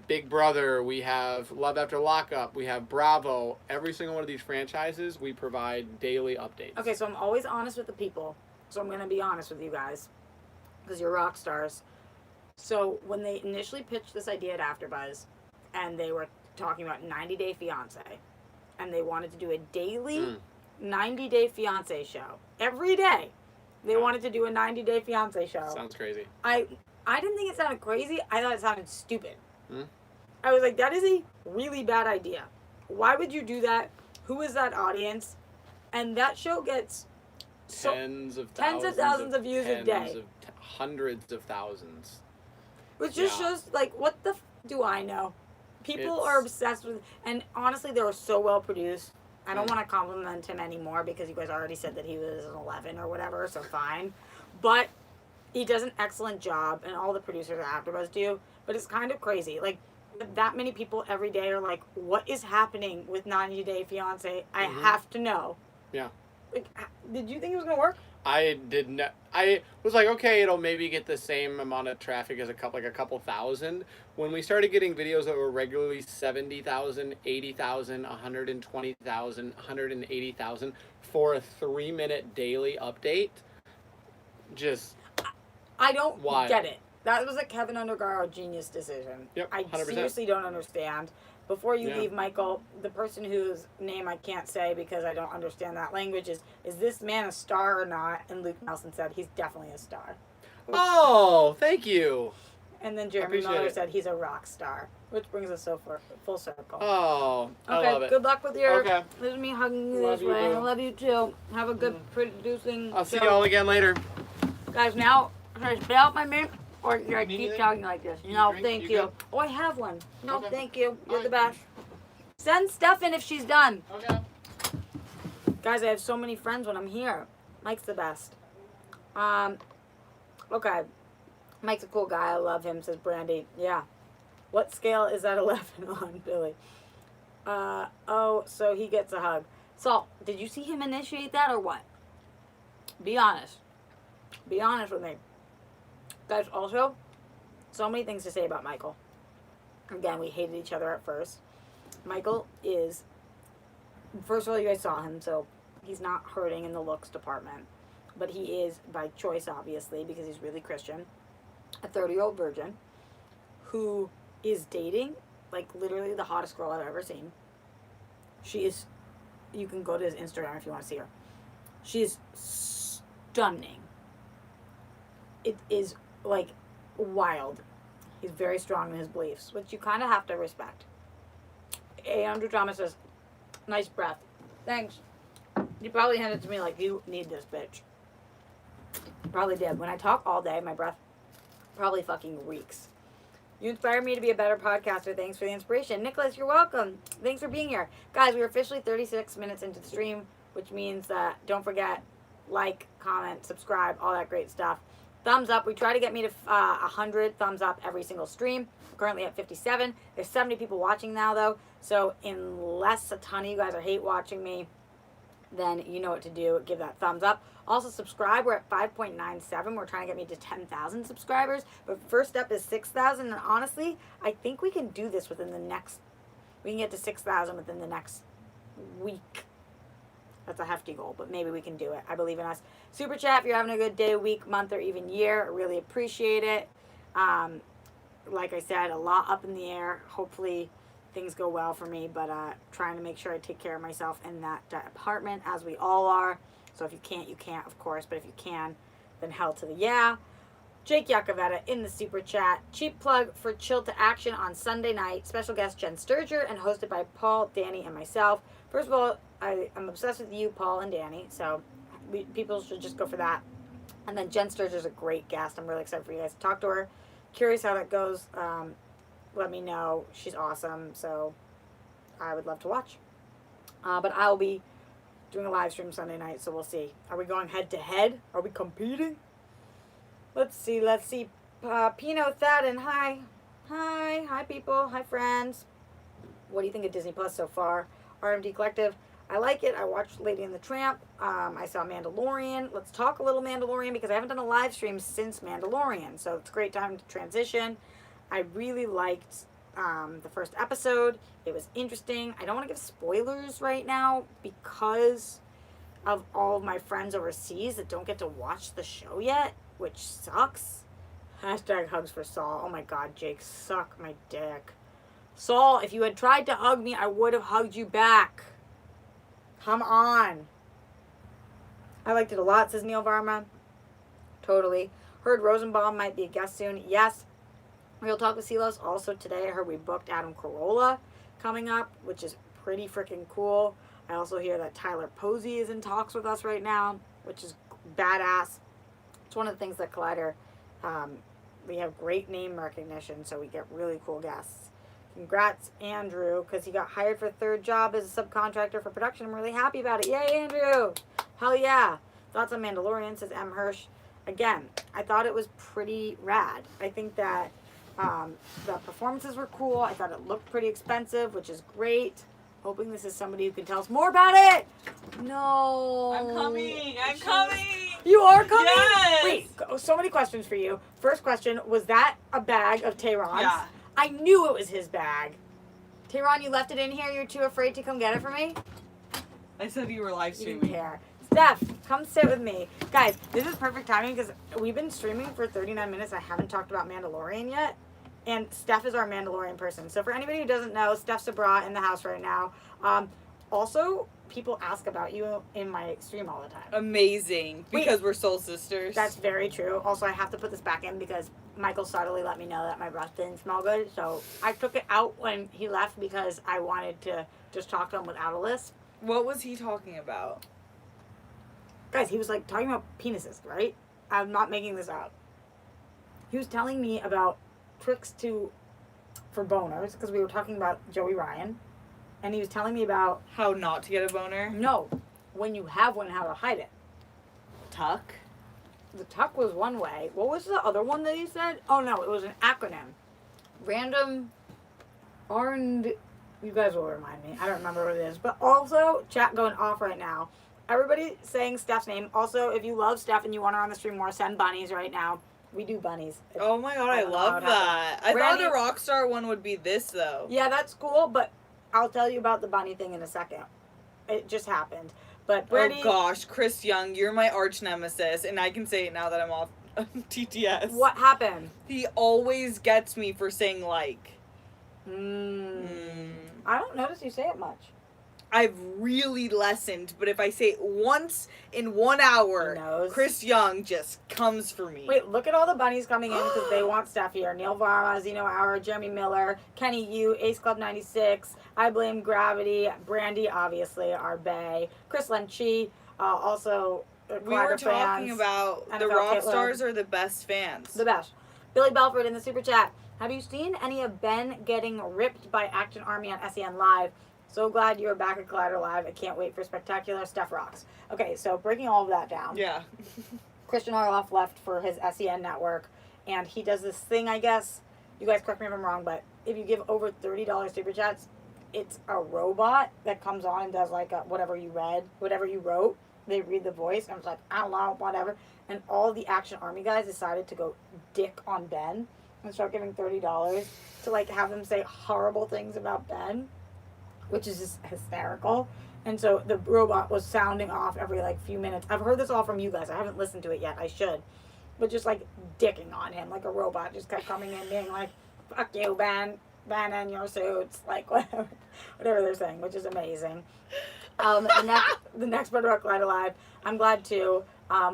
Big Brother, we have Love After Lockup, we have Bravo. Every single one of these franchises, we provide daily updates. Okay, so I'm always honest with the people. So I'm gonna be honest with you guys, because you're rock stars. So when they initially pitched this idea at AfterBuzz, and they were talking about 90 Day Fiance, and they wanted to do a daily 90 Day Fiance show every day. They wanted to do a 90 Day Fiance show. Sounds crazy. I didn't think it sounded crazy. I thought it sounded stupid. Hmm? I was like, that is a really bad idea. Why would you do that? Who is that audience? And that show gets Tens of thousands of views a day. Hundreds of thousands. Which just shows, like, what the do I know? People are obsessed with, and honestly, they were so well produced. I don't want to compliment him anymore because you guys already said that he was an 11 or whatever, so fine. But he does an excellent job, and all the producers at AfterBuzz do. But it's kind of crazy. Like, that many people every day are like, what is happening with 90 Day Fiance? I have to know. Yeah. Like, did you think it was going to work? I did not. I was like, okay, it'll maybe get the same amount of traffic as a couple thousand. When we started getting videos that were regularly 70,000, 80,000, 120,000, 180,000 for a 3-minute daily update, just I don't why? get it. That was a Kevin Undergaro genius decision. Yep, I 100%. seriously don't understand. Before you Yeah. leave, Michael, the person whose name I can't say because I don't understand that language is this man a star or not? And Luke Nelson said he's definitely a star. Oh, thank you. And then Jeremy Appreciate Miller it. said he's a rock star, which brings us full circle. Oh, I Okay, love it. good luck with your. Okay. This is me hugging you Love this you, way. boo. I love you too. Have a good producing. I'll see show. y'all again later. Guys, now should I spit out my mint or should I Need keep anything? talking like this? Need a No, drink? thank You you. good? Oh, I have one. No, Okay. thank you. You're Alright. the best. Send Steph in if she's done. Okay. Guys, I have so many friends when I'm here. Mike's the best. Okay. Mike's a cool guy. I love him, says Brandy. Yeah. What scale is that 11 on, Billy? Oh, so he gets a hug. Salt, did you see him initiate that or what? Be honest. Be honest with me. Guys, also, so many things to say about Michael. Again, we hated each other at first. Michael is, first of all, you guys saw him, so he's not hurting in the looks department. But he is, by choice, obviously, because he's really Christian, a 30-year-old virgin who is dating, like, literally the hottest girl I've ever seen. She is, you can go to his Instagram if you want to see her. She is stunning. It is, like, wild. He's very strong in his beliefs, which you kind of have to respect. Andrew Thomas says, nice breath. Thanks. You probably handed it to me like, you need this, bitch. Probably did. When I talk all day, my breath probably fucking reeks. You inspire me to be a better podcaster. Thanks for the inspiration. Nicholas, you're welcome. Thanks for being here. Guys, we're officially 36 minutes into the stream, which means that don't forget, like, comment, subscribe, all that great stuff. Thumbs up. We try to get me to 100 thumbs up every single stream. I'm currently at 57. There's 70 people watching now, though. So unless a ton of you guys are hate watching me, then you know what to do. Give that thumbs up. Also, subscribe. We're at 5.97. We're trying to get me to 10,000 subscribers. But first step is 6,000. And honestly, I think we can do this within the next... We can get to 6,000 within the next week. That's a hefty goal, but maybe we can do it. I believe in us. Super chat if you're having a good day, week, month, or even year. I really appreciate it. Like I said, a lot up in the air. Hopefully things go well for me, but trying to make sure I take care of myself in that department, as we all are. So if you can't, you can't, of course. But if you can, then hell to the yeah. Jake Yakavetta in the super chat. Cheap plug for Chill to Action on Sunday night. Special guest Jen Sturger and hosted by Paul, Danny, and myself. First of all, I'm obsessed with you, Paul and Danny. So people should just go for that. And then Jen Sturger's a great guest. I'm really excited for you guys to talk to her. Curious how that goes. Let me know. She's awesome. So I would love to watch. But I'll be doing a live stream Sunday night, so we'll see. Are we going head to head? Are we competing? Let's see. Pino Thadden, hi. Hi people. Hi friends. What do you think of Disney Plus so far? RMD Collective. I like it. I watched Lady and the Tramp. I saw Mandalorian. Let's talk a little Mandalorian because I haven't done a live stream since Mandalorian. So it's a great time to transition. I really liked the first episode. It was interesting. I don't want to give spoilers right now because of all of my friends overseas that don't get to watch the show yet, which sucks. Hashtag hugs for Saul. Oh my god, Jake, suck my dick. Saul, if you had tried to hug me, I would have hugged you back. Come on. I liked it a lot, says Neil Varma. Totally. Heard Rosenbaum might be a guest soon. Yes. Real Talk with Silos. Also today, I heard we booked Adam Carolla coming up, which is pretty freaking cool. I also hear that Tyler Posey is in talks with us right now, which is badass. It's one of the things that Collider, we have great name recognition, so we get really cool guests. Congrats, Andrew, because he got hired for a third job as a subcontractor for production. I'm really happy about it. Yay, Andrew! Hell yeah. Thoughts on Mandalorian, says M. Hirsch. Again, I thought it was pretty rad. I think that the performances were cool. I thought it looked pretty expensive, which is great. Hoping this is somebody who can tell us more about it. No. I'm coming. I'm coming. You are coming? Yes. Wait, so many questions for you. First question, was that a bag of Tehran's? Yeah. I knew it was his bag. Tehran, you left it in here? You're too afraid to come get it for me? I said you were live You didn't streaming. care. Steph, come sit with me. Guys, this is perfect timing because we've been streaming for 39 minutes. I haven't talked about Mandalorian yet. And Steph is our Mandalorian person. So for anybody who doesn't know, Steph Sabra in the house right now. Also, people ask about you in my stream all the time. Amazing. Wait. Because we're soul sisters. That's very true. Also, I have to put this back in because Michael subtly let me know that my breath didn't smell good. So I took it out when he left because I wanted to just talk to him without a lisp. What was he talking about? Guys, he was like talking about penises, right? I'm not making this up. He was telling me about tricks for boners because we were talking about Joey Ryan. And he was telling me about... How not to get a boner? No, when you have one, how to hide it. Tuck? The tuck was one way. What was the other one that he said? Oh, no, it was an acronym. Random... You guys will remind me. I don't remember what it is. But also, chat going off right now. Everybody saying Steph's name. Also, if you love Steph and you want her on the stream more, send bunnies right now. We do bunnies. Oh my god, I don't know how love it happened. that. I Randy- thought a Rockstar one would be this, though. Yeah, that's cool, but I'll tell you about the bunny thing in a second. It just happened. But Brady... Oh gosh, Chris Young, you're my arch nemesis, and I can say it now that I'm off TTS. What happened? He always gets me for saying like. I don't notice you say it much. I've really lessened, but if I say it once in 1 hour, He knows. Chris Young just comes for me. Wait, look at all the bunnies coming in because they want Steph here. Neil Varma, Zeno Hour, Jeremy Miller, Kenny Yu, Ace Club 96, I Blame Gravity, Brandy, obviously, our bae, Chris Lenchi, also we Quagga were talking fans, about the NFL rock Caitlin. stars are the best fans. The best. Billy Belford in the super chat. Have you seen any of Ben getting ripped by Action Army on SEN Live? So glad you're back at Collider Live. I can't wait for spectacular. Steph rocks. Okay, so breaking all of that down. Yeah. Christian Orloff left for his SEN network, and he does this thing, I guess. You guys correct me if I'm wrong, but if you give over $30 super chats, it's a robot that comes on and does like whatever you wrote. They read the voice, and it's like, I don't know, whatever. And all the Action Army guys decided to go dick on Ben and start giving $30 to like have them say horrible things about Ben, which is just hysterical. And so the robot was sounding off every like few minutes. I've heard this all from you guys. I haven't listened to it yet. I should. But just like dicking on him like a robot just kept coming in being like, fuck you, Ben and your suits, like whatever they're saying, which is amazing. The next part about Glide Alive, I'm glad too.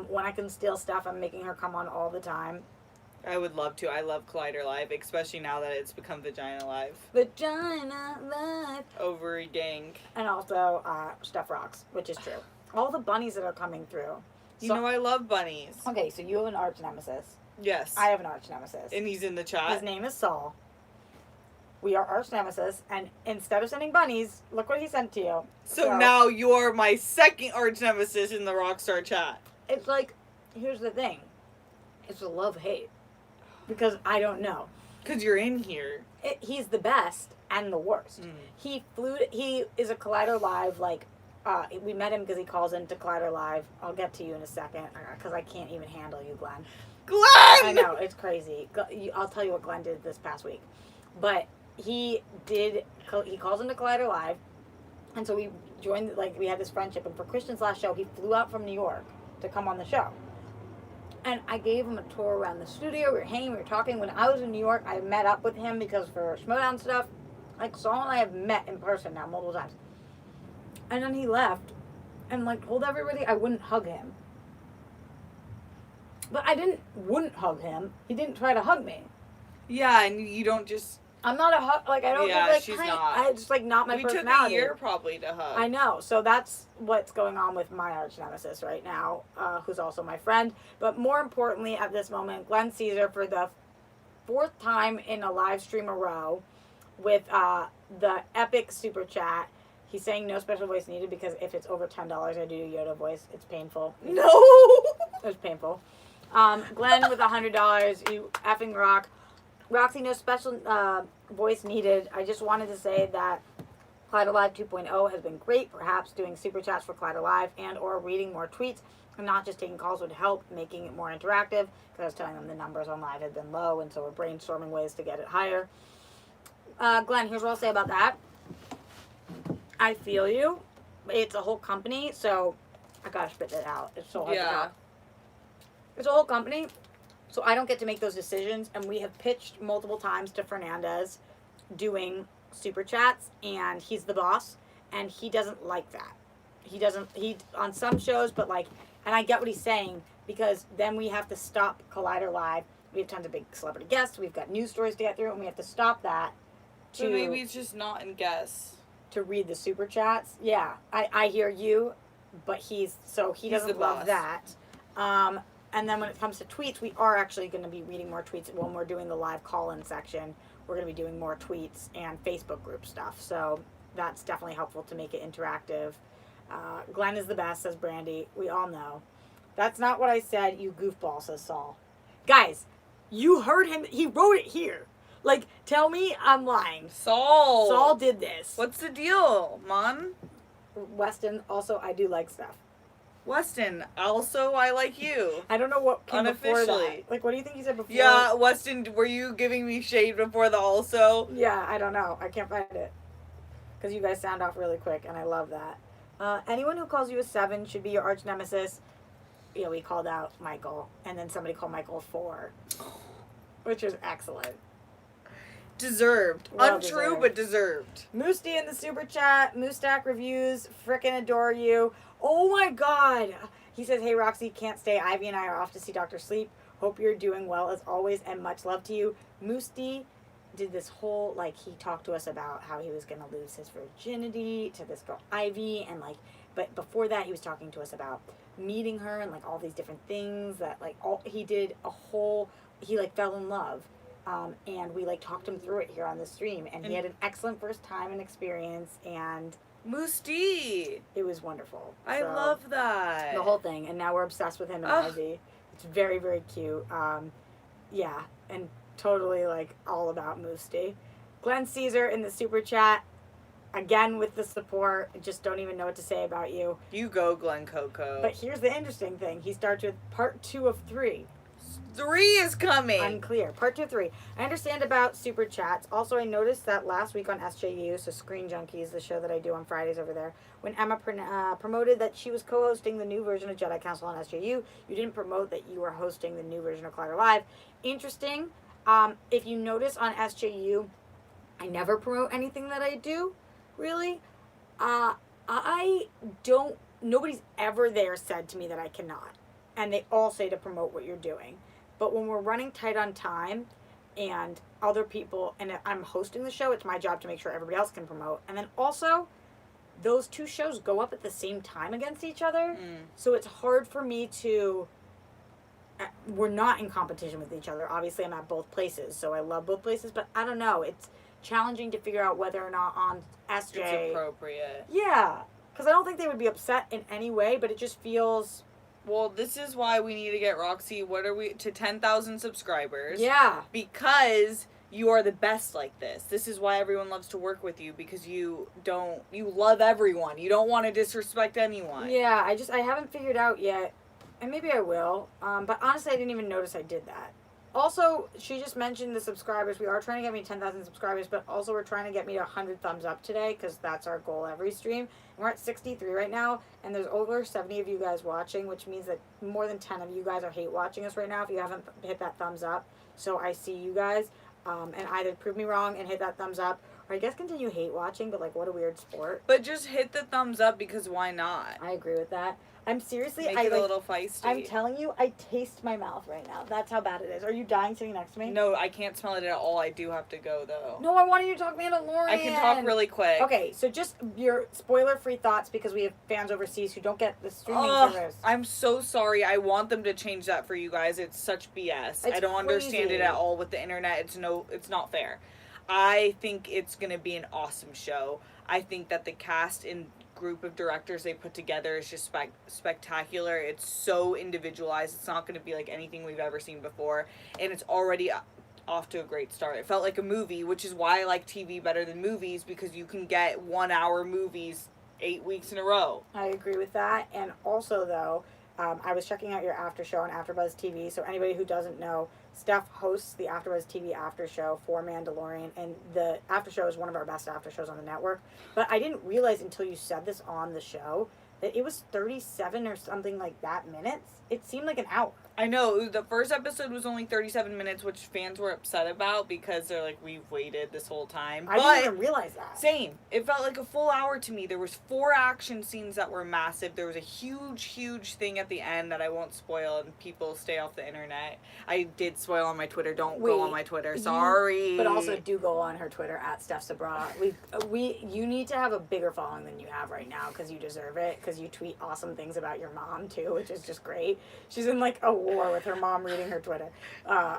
When I can steal stuff, I'm making her come on all the time. I would love to. I love Collider Live, especially now that it's become Vagina Live. Vagina Live. Ovary dang. And also, Steph rocks, which is true. All the bunnies that are coming through. You know I love bunnies. Okay, so you have an arch nemesis. Yes. I have an arch nemesis. And he's in the chat. His name is Saul. We are arch nemesis, and instead of sending bunnies, look what he sent to you. So now you're my second arch nemesis in the Rockstar chat. It's like, here's the thing. It's a love-hate. Because I don't know. Because you're in here. He's the best and the worst. He is a Collider Live, like, we met him because he calls into Collider Live. I'll get to you in a second, because I can't even handle you, Glenn. Glenn! I know, it's crazy. I'll tell you what Glenn did this past week. But he calls into Collider Live, and so we joined, like, we had this friendship, and for Christian's last show, he flew out from New York to come on the show. And I gave him a tour around the studio. We were hanging, we were talking. When I was in New York, I met up with him because for Schmodown stuff, like, Saul and I have met in person now multiple times. And then he left and, like, told everybody I wouldn't hug him. But I wouldn't hug him. He didn't try to hug me. Yeah, and you don't just... I'm not a hug, like, I don't Yeah, think, like, she's hi. not. It's just, like, not my we personality. took a year probably to hug. I know. So that's what's going on with my arch nemesis right now, who's also my friend. But more importantly, at this moment, Glenn Caesar, for the 4th time in a live stream a row with the epic super chat. He's saying no special voice needed because if it's over $10, I do Yoda voice. It's painful. No! It's painful. Glenn with $100. You effing rock. Roxy, no special voice needed. I just wanted to say that Collider Live 2.0 has been great. Perhaps doing super chats for Collider Live and or reading more tweets and not just taking calls would help, making it more interactive. Because I was telling them the numbers on live had been low, and so we're brainstorming ways to get it higher. Glenn, here's what I'll say about that. I feel you. It's a whole company, so I gotta spit that out. It's so hard to talk. It's a whole company. So I don't get to make those decisions, and we have pitched multiple times to Fernandez doing super chats, and he's the boss, and he doesn't like that. he doesn't, on some shows, but like, and I get what he's saying, because then we have to stop Collider Live. We have tons of big celebrity guests. We've got news stories to get through, and we have to stop that So maybe it's just not in guess. to read the super chats. Yeah, I hear you, but he doesn't love boss. that. And then when it comes to tweets, we are actually going to be reading more tweets when we're doing the live call-in section. We're going to be doing more tweets and Facebook group stuff. So that's definitely helpful to make it interactive. Glenn is the best, says Brandy. We all know. That's not what I said, you goofball, says Saul. Guys, you heard him. He wrote it here. Like, tell me I'm lying. Saul did this. What's the deal, man? Weston, also, I do like stuff. Weston, also I like you. I don't know what came before that. Unofficially. Like, what do you think he said before? Yeah, Weston, were you giving me shade before the also? Yeah, I don't know. I can't find it. Because you guys sound off really quick, and I love that. Anyone who calls you a 7 should be your arch nemesis. Yeah, we called out Michael, and then somebody called Michael a 4, which was excellent. Deserved. Well Untrue, deserved. but deserved. Moose D in the super chat. Moostack reviews. Frickin' adore you. Oh my god. He says, hey Roxy, can't stay. Ivy and I are off to see Dr. Sleep. Hope you're doing well as always, and much love to you. Moose D did this whole, like, he talked to us about how he was going to lose his virginity to this girl Ivy, and like, but before that he was talking to us about meeting her and like all these different things that like he did a whole, he like fell in love. And we like talked him through it here on the stream, and he had an excellent first time and experience, and Moose D. it was wonderful. I So, love that. the whole thing, and now we're obsessed with him and Ivy. It's very, very cute. Yeah, and totally like all about Moose D. Glenn Caesar in the super chat, again with the support. I just don't even know what to say about you. You go, Glen Coco. But here's the interesting thing. He starts with part 2 of 3. 3 is coming. Unclear. Part 2 of 3. I understand about super chats. Also, I noticed that last week on SJU, so Screen Junkies, the show that I do on Fridays over there, when Emma promoted that she was co-hosting the new version of Jedi Council on SJU, you didn't promote that you were hosting the new version of Collider Live. Interesting. If you notice on SJU, I never promote anything that I do, really. I don't, nobody's ever there said to me that I cannot. And they all say to promote what you're doing. But when we're running tight on time and other people, and I'm hosting the show, it's my job to make sure everybody else can promote. And then also, those 2 shows go up at the same time against each other. So it's hard for me to, we're not in competition with each other. Obviously, I'm at both places, so I love both places. But I don't know, it's challenging to figure out whether or not on SJ. It's appropriate. Yeah, because I don't think they would be upset in any way, but it just feels... Well, this is why we need to get Roxy, to 10,000 subscribers. Yeah. Because you are the best like this. This is why everyone loves to work with you, because you love everyone. You don't want to disrespect anyone. Yeah, I haven't figured out yet, and maybe I will, but honestly I didn't even notice I did that. Also, she just mentioned the subscribers. We are trying to get me 10,000 subscribers, but also we're trying to get me to 100 thumbs up today, because that's our goal every stream. And we're at 63 right now, and there's over 70 of you guys watching, which means that more than 10 of you guys are hate watching us right now if you haven't hit that thumbs up. So I see you guys, and either prove me wrong and hit that thumbs up, or I guess continue hate watching, but like what a weird sport. But just hit the thumbs up, because why not? I agree with that. I'm seriously, Make it a little feisty. I'm telling you, I taste my mouth right now. That's how bad it is. Are you dying sitting next to me? No, I can't smell it at all. I do have to go, though. No, I wanted you to talk Mandalorian. I can talk really quick. Okay, so just your spoiler-free thoughts, because we have fans overseas who don't get the streaming service. I'm so sorry. I want them to change that for you guys. It's such BS. I don't understand it at all with the internet. It's not fair. I think it's going to be an awesome show. I think that the cast and group of directors they put together is just spectacular. It's so individualized. It's not going to be like anything we've ever seen before, and it's already off to a great start. It felt like a movie, which is why I like TV better than movies, because you can get 1-hour movies 8 weeks in a row. I agree with that. And also, though, I was checking out your after show on AfterBuzz TV. So anybody who doesn't know, Steph hosts the AfterBuzz TV after show for Mandalorian, and the after show is one of our best after shows on the network. But I didn't realize until you said this on the show that it was 37 or something like that minutes. It seemed like an hour. I know, the first episode was only 37 minutes, which fans were upset about because they're like, we've waited this whole time. I didn't even realize that. Same. It felt like a full hour to me. There was 4 action scenes that were massive. There was a huge thing at the end that I won't spoil, and people stay off the internet. I did spoil on my Twitter. Don't go on my Twitter. Sorry. But also do go on her Twitter at Steph Sabra. You need to have a bigger following than you have right now because you deserve it. Because you tweet awesome things about your mom too, which is just great. She's in like a war with her mom reading her Twitter,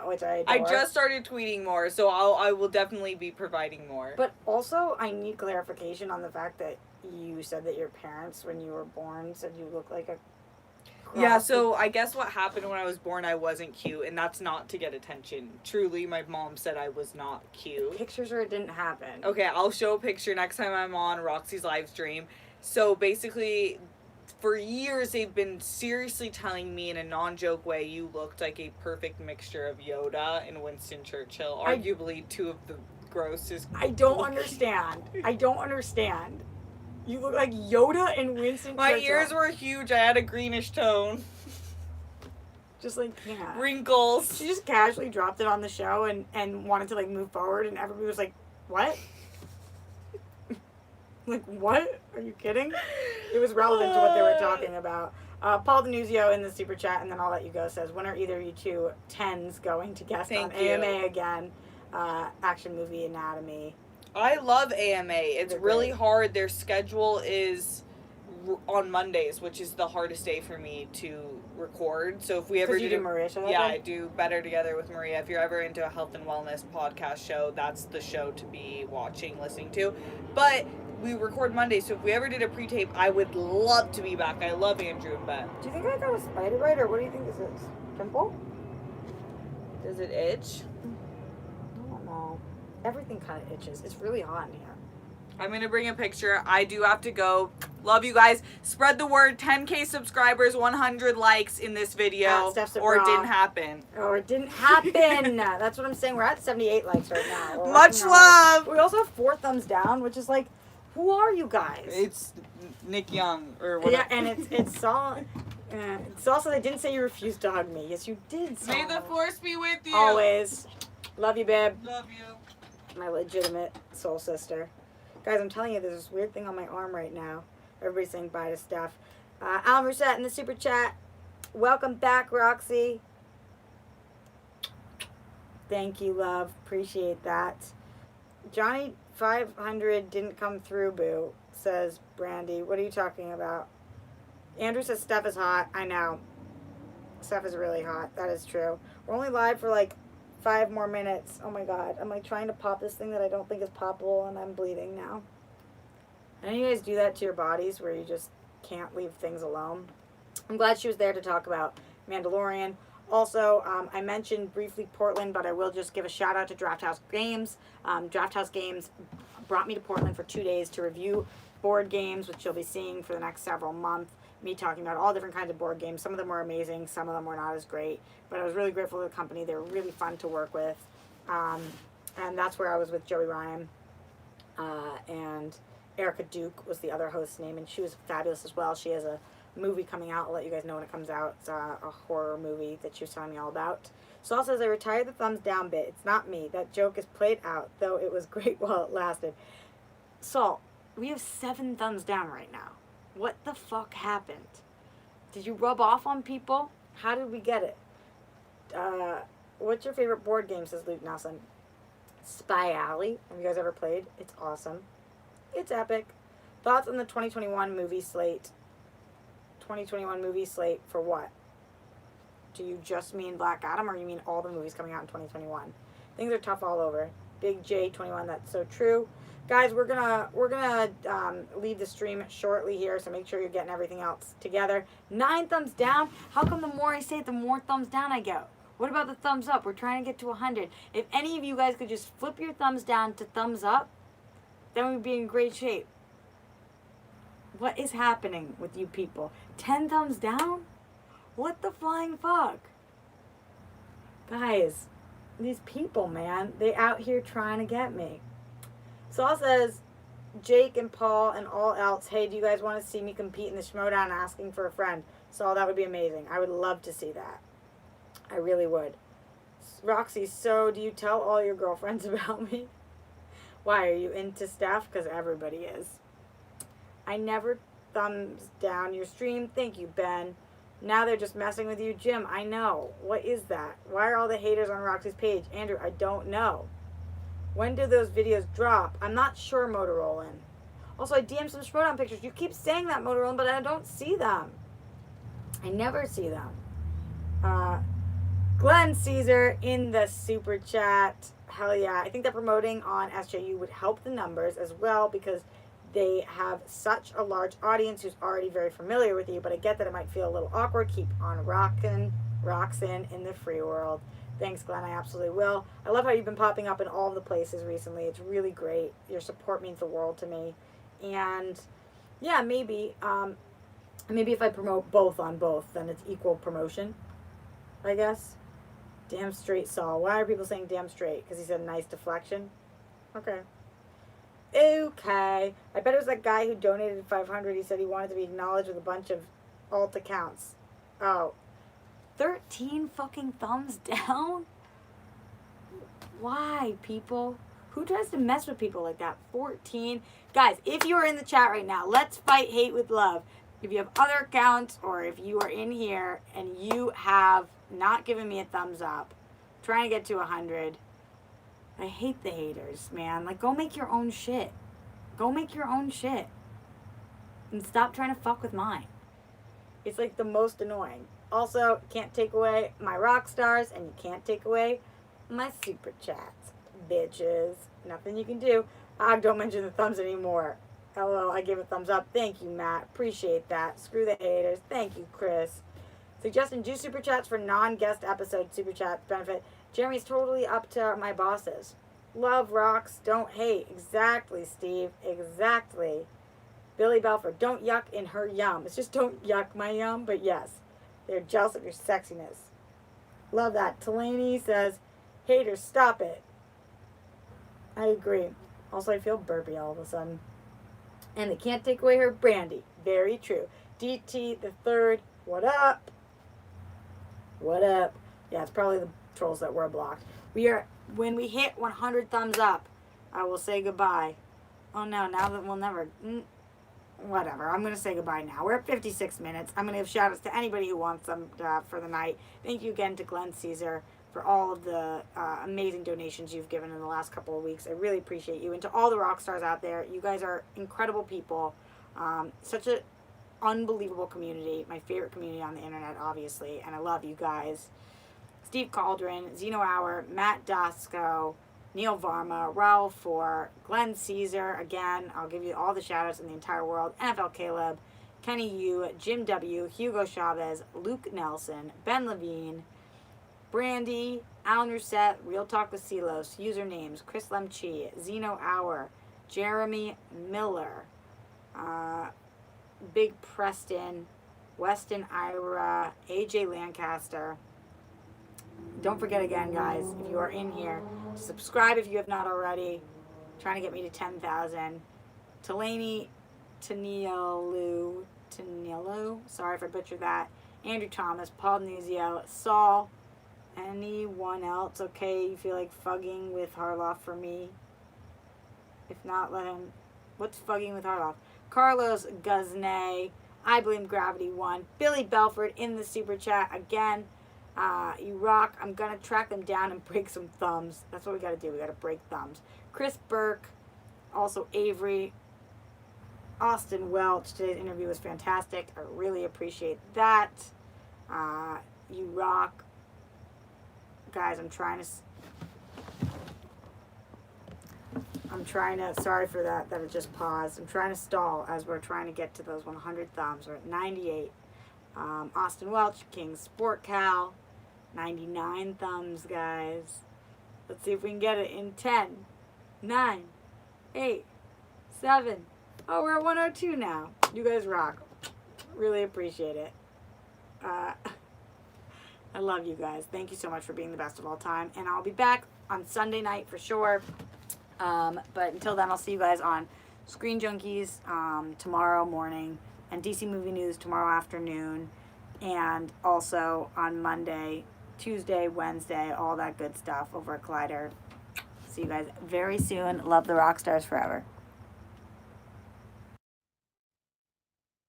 which I adore. I just started tweeting more, so I will definitely be providing more. But also, I need clarification on the fact that you said that your parents, when you were born, said you look like a cross. Yeah, so I guess what happened when I was born, I wasn't cute, and that's not to get attention. Truly, my mom said I was not cute. Pictures or it didn't happen. Okay, I'll show a picture next time I'm on Roxy's live stream. So basically, for years they've been seriously telling me in a non-joke way, you looked like a perfect mixture of Yoda and Winston Churchill, arguably 2 of the grossest. I don't understand. You look like Yoda and Winston My Churchill. ears were huge. I had a greenish tone. Just like, yeah. Wrinkles. She just casually dropped it on the show and wanted to like move forward, and everybody was like, what? Like, what? Are you kidding? It was relevant to what they were talking about. Paul Denuzio in the super chat, and then I'll let you go, says, when are either of you two 10s going to guest on AMA again? Action Movie Anatomy. I love AMA. It's really hard. Their schedule is on Mondays, which is the hardest day for me to record. So if we ever do Maria show, I do Better Together with Maria. If you're ever into a health and wellness podcast show, that's the show to be watching, listening to. But we record Monday, so if we ever did a pre-tape, I would love to be back. I love Andrew and Ben. Do you think I got a spider bite, or what do you think this is? Pimple? Does it itch? I don't know. Everything kind of itches. It's really hot in here. I'm going to bring a picture. I do have to go. Love you guys. Spread the word. 10K subscribers, 100 likes in this video. Or it didn't happen. Or it didn't happen. That's what I'm saying. We're at 78 likes right now. Much love. We also have 4 thumbs down, which is like, who are you guys? It's Nick Young or whatever. Yeah, and it's all. It's also, they didn't say you refused to hug me. Yes, you did. May the force be with you. Always. Love you, babe. Love you. My legitimate soul sister. Guys, I'm telling you, there's this weird thing on my arm right now. Everybody's saying bye to Steph. Alan Rousset in the super chat. Welcome back, Roxy. Thank you, love. Appreciate that. Johnny 500 didn't come through, boo, says Brandy. What are you talking about? Andrew says Steph is hot. I know. Steph is really hot. That is true. We're only live for like 5 more minutes. Oh my god. I'm like trying to pop this thing that I don't think is poppable, and I'm bleeding now. And you guys do that to your bodies where you just can't leave things alone. I'm glad she was there to talk about Mandalorian. Also, I mentioned briefly Portland, but I will just give a shout out to Draft House Games. Draft House Games brought me to Portland for 2 days to review board games, which you'll be seeing for the next several months. Me talking about all different kinds of board games. Some of them were amazing, some of them were not as great. But I was really grateful to the company. They were really fun to work with. And that's where I was with Joey Ryan. And Erica Duke was the other host's name, and she was fabulous as well. She has a movie coming out. I'll let you guys know when it comes out. It's a horror movie that she was telling me all about. Saul says, I retired the thumbs down bit. It's not me. That joke is played out, though it was great while it lasted. Saul, we have 7 thumbs down right now. What the fuck happened? Did you rub off on people? How did we get it? What's your favorite board game, says Luke Nelson. Spy Alley. Have you guys ever played? It's awesome. It's epic. Thoughts on the 2021 movie slate? 2021 movie slate for what? Do you just mean Black Adam, or you mean all the movies coming out in 2021? Things are tough all over. Big J21, that's so true. Guys, we're gonna leave the stream shortly here, so make sure you're getting everything else together. 9 thumbs down. How come the more I say it, the more thumbs down I get? What about the thumbs up? We're trying to get to 100. If any of you guys could just flip your thumbs down to thumbs up, then we'd be in great shape. What is happening with you people? 10 thumbs down? What the flying fuck? Guys, these people, man, they out here trying to get me. Saul says, Jake and Paul and all else, hey, do you guys want to see me compete in the Schmodown asking for a friend? Saul, that would be amazing. I would love to see that. I really would. Roxy, so do you tell all your girlfriends about me? Why, are you into Steph? Because everybody is. I never thumbs down your stream. Thank you, Ben. Now they're just messing with you. Jim, I know. What is that? Why are all the haters on Roxy's page? Andrew, I don't know. When do those videos drop? I'm not sure, Motorola. Also, I DM'd some Schmodown pictures. You keep saying that, Motorola, but I don't see them. I never see them. Glenn Caesar in the super chat. Hell yeah. I think that promoting on SJU would help the numbers as well because they have such a large audience who's already very familiar with you, but I get that it might feel a little awkward. Keep on rockin', Roxin in the free world. Thanks, Glenn. I absolutely will. I love how you've been popping up in all the places recently. It's really great. Your support means the world to me. And yeah, maybe if I promote both on both, then it's equal promotion, I guess. Damn straight, Saul. Why are people saying damn straight? Because he said nice deflection? Okay. Okay. I bet it was that guy who donated 500. He said he wanted to be acknowledged with a bunch of alt accounts. Oh. 13 fucking thumbs down? Why, people? Who tries to mess with people like that? 14. Guys, if you are in the chat right now, let's fight hate with love. If you have other accounts or if you are in here and you have not given me a thumbs up, trying to get to 100, I hate the haters, man. Like, go make your own shit. Go make your own shit. And stop trying to fuck with mine. It's like the most annoying. Also, can't take away my rock stars and you can't take away my super chats. Bitches. Nothing you can do. Don't mention the thumbs anymore. Hello, I gave a thumbs up. Thank you, Matt. Appreciate that. Screw the haters. Thank you, Chris. Suggesting do super chats for non-guest episode super chat benefit. Jeremy's totally up to my bosses. Love rocks, don't hate. Exactly, Steve. Exactly. Billy Belford, don't yuck in her yum. It's just don't yuck my yum, but yes. They're jealous of your sexiness. Love that. Delaney says, haters, stop it. I agree. Also, I feel burpy all of a sudden. And they can't take away her brandy. Very true. DT the third, what up? What up? Yeah, it's probably the trolls that were blocked. When we hit 100 thumbs up, I will say goodbye. Oh no, now that we'll never, whatever. I'm going to say goodbye now. We're at 56 minutes. I'm going to give shout outs to anybody who wants them for the night. Thank you again to Glenn Caesar for all of the amazing donations you've given in the last couple of weeks. I really appreciate you. And to all the rock stars out there, you guys are incredible people. Such an unbelievable community. My favorite community on the internet, obviously. And I love you guys. Steve Cauldron, Zeno Hour, Matt Dasco, Neil Varma, Raul Four, Glenn Caesar, again, I'll give you all the shout outs in the entire world, NFL Caleb, Kenny Yu, Jim W, Hugo Chavez, Luke Nelson, Ben Levine, Brandy, Alan Rousset, Real Talk with Silos, usernames, Chris Lemchi, Zeno Hour, Jeremy Miller, Big Preston, Weston Ira, AJ Lancaster. Don't forget again, guys, if you are in here, to subscribe if you have not already. I'm trying to get me to 10,000. Delaney Tanielu, sorry if I butchered that. Andrew Thomas, Paul Nuzio, Saul. Anyone else? Okay, you feel like fugging with Harloff for me? If not, let him. What's fugging with Harloff? Carlos Guznay. I Blame Gravity 1. Billy Belford in the super chat again. You rock. I'm going to track them down and break some thumbs. That's what we got to do. We got to break thumbs. Chris Burke. Also Avery. Austin Welch. Today's interview was fantastic. I really appreciate that. You rock. Guys, I'm trying to, sorry for that it just paused. I'm trying to stall as we're trying to get to those 100 thumbs. We're at 98. Austin Welch, King Sport Cal, 99 thumbs, guys. Let's see if we can get it in 10, 9, 8, 7. Oh, we're at 102 now. You guys rock. Really appreciate it. I love you guys. Thank you so much for being the best of all time. And I'll be back on Sunday night for sure. But until then, I'll see you guys on Screen Junkies tomorrow morning and DC Movie News tomorrow afternoon. And also on Monday, Tuesday, Wednesday, all that good stuff over at Collider. See you guys very soon. Love the rock stars forever.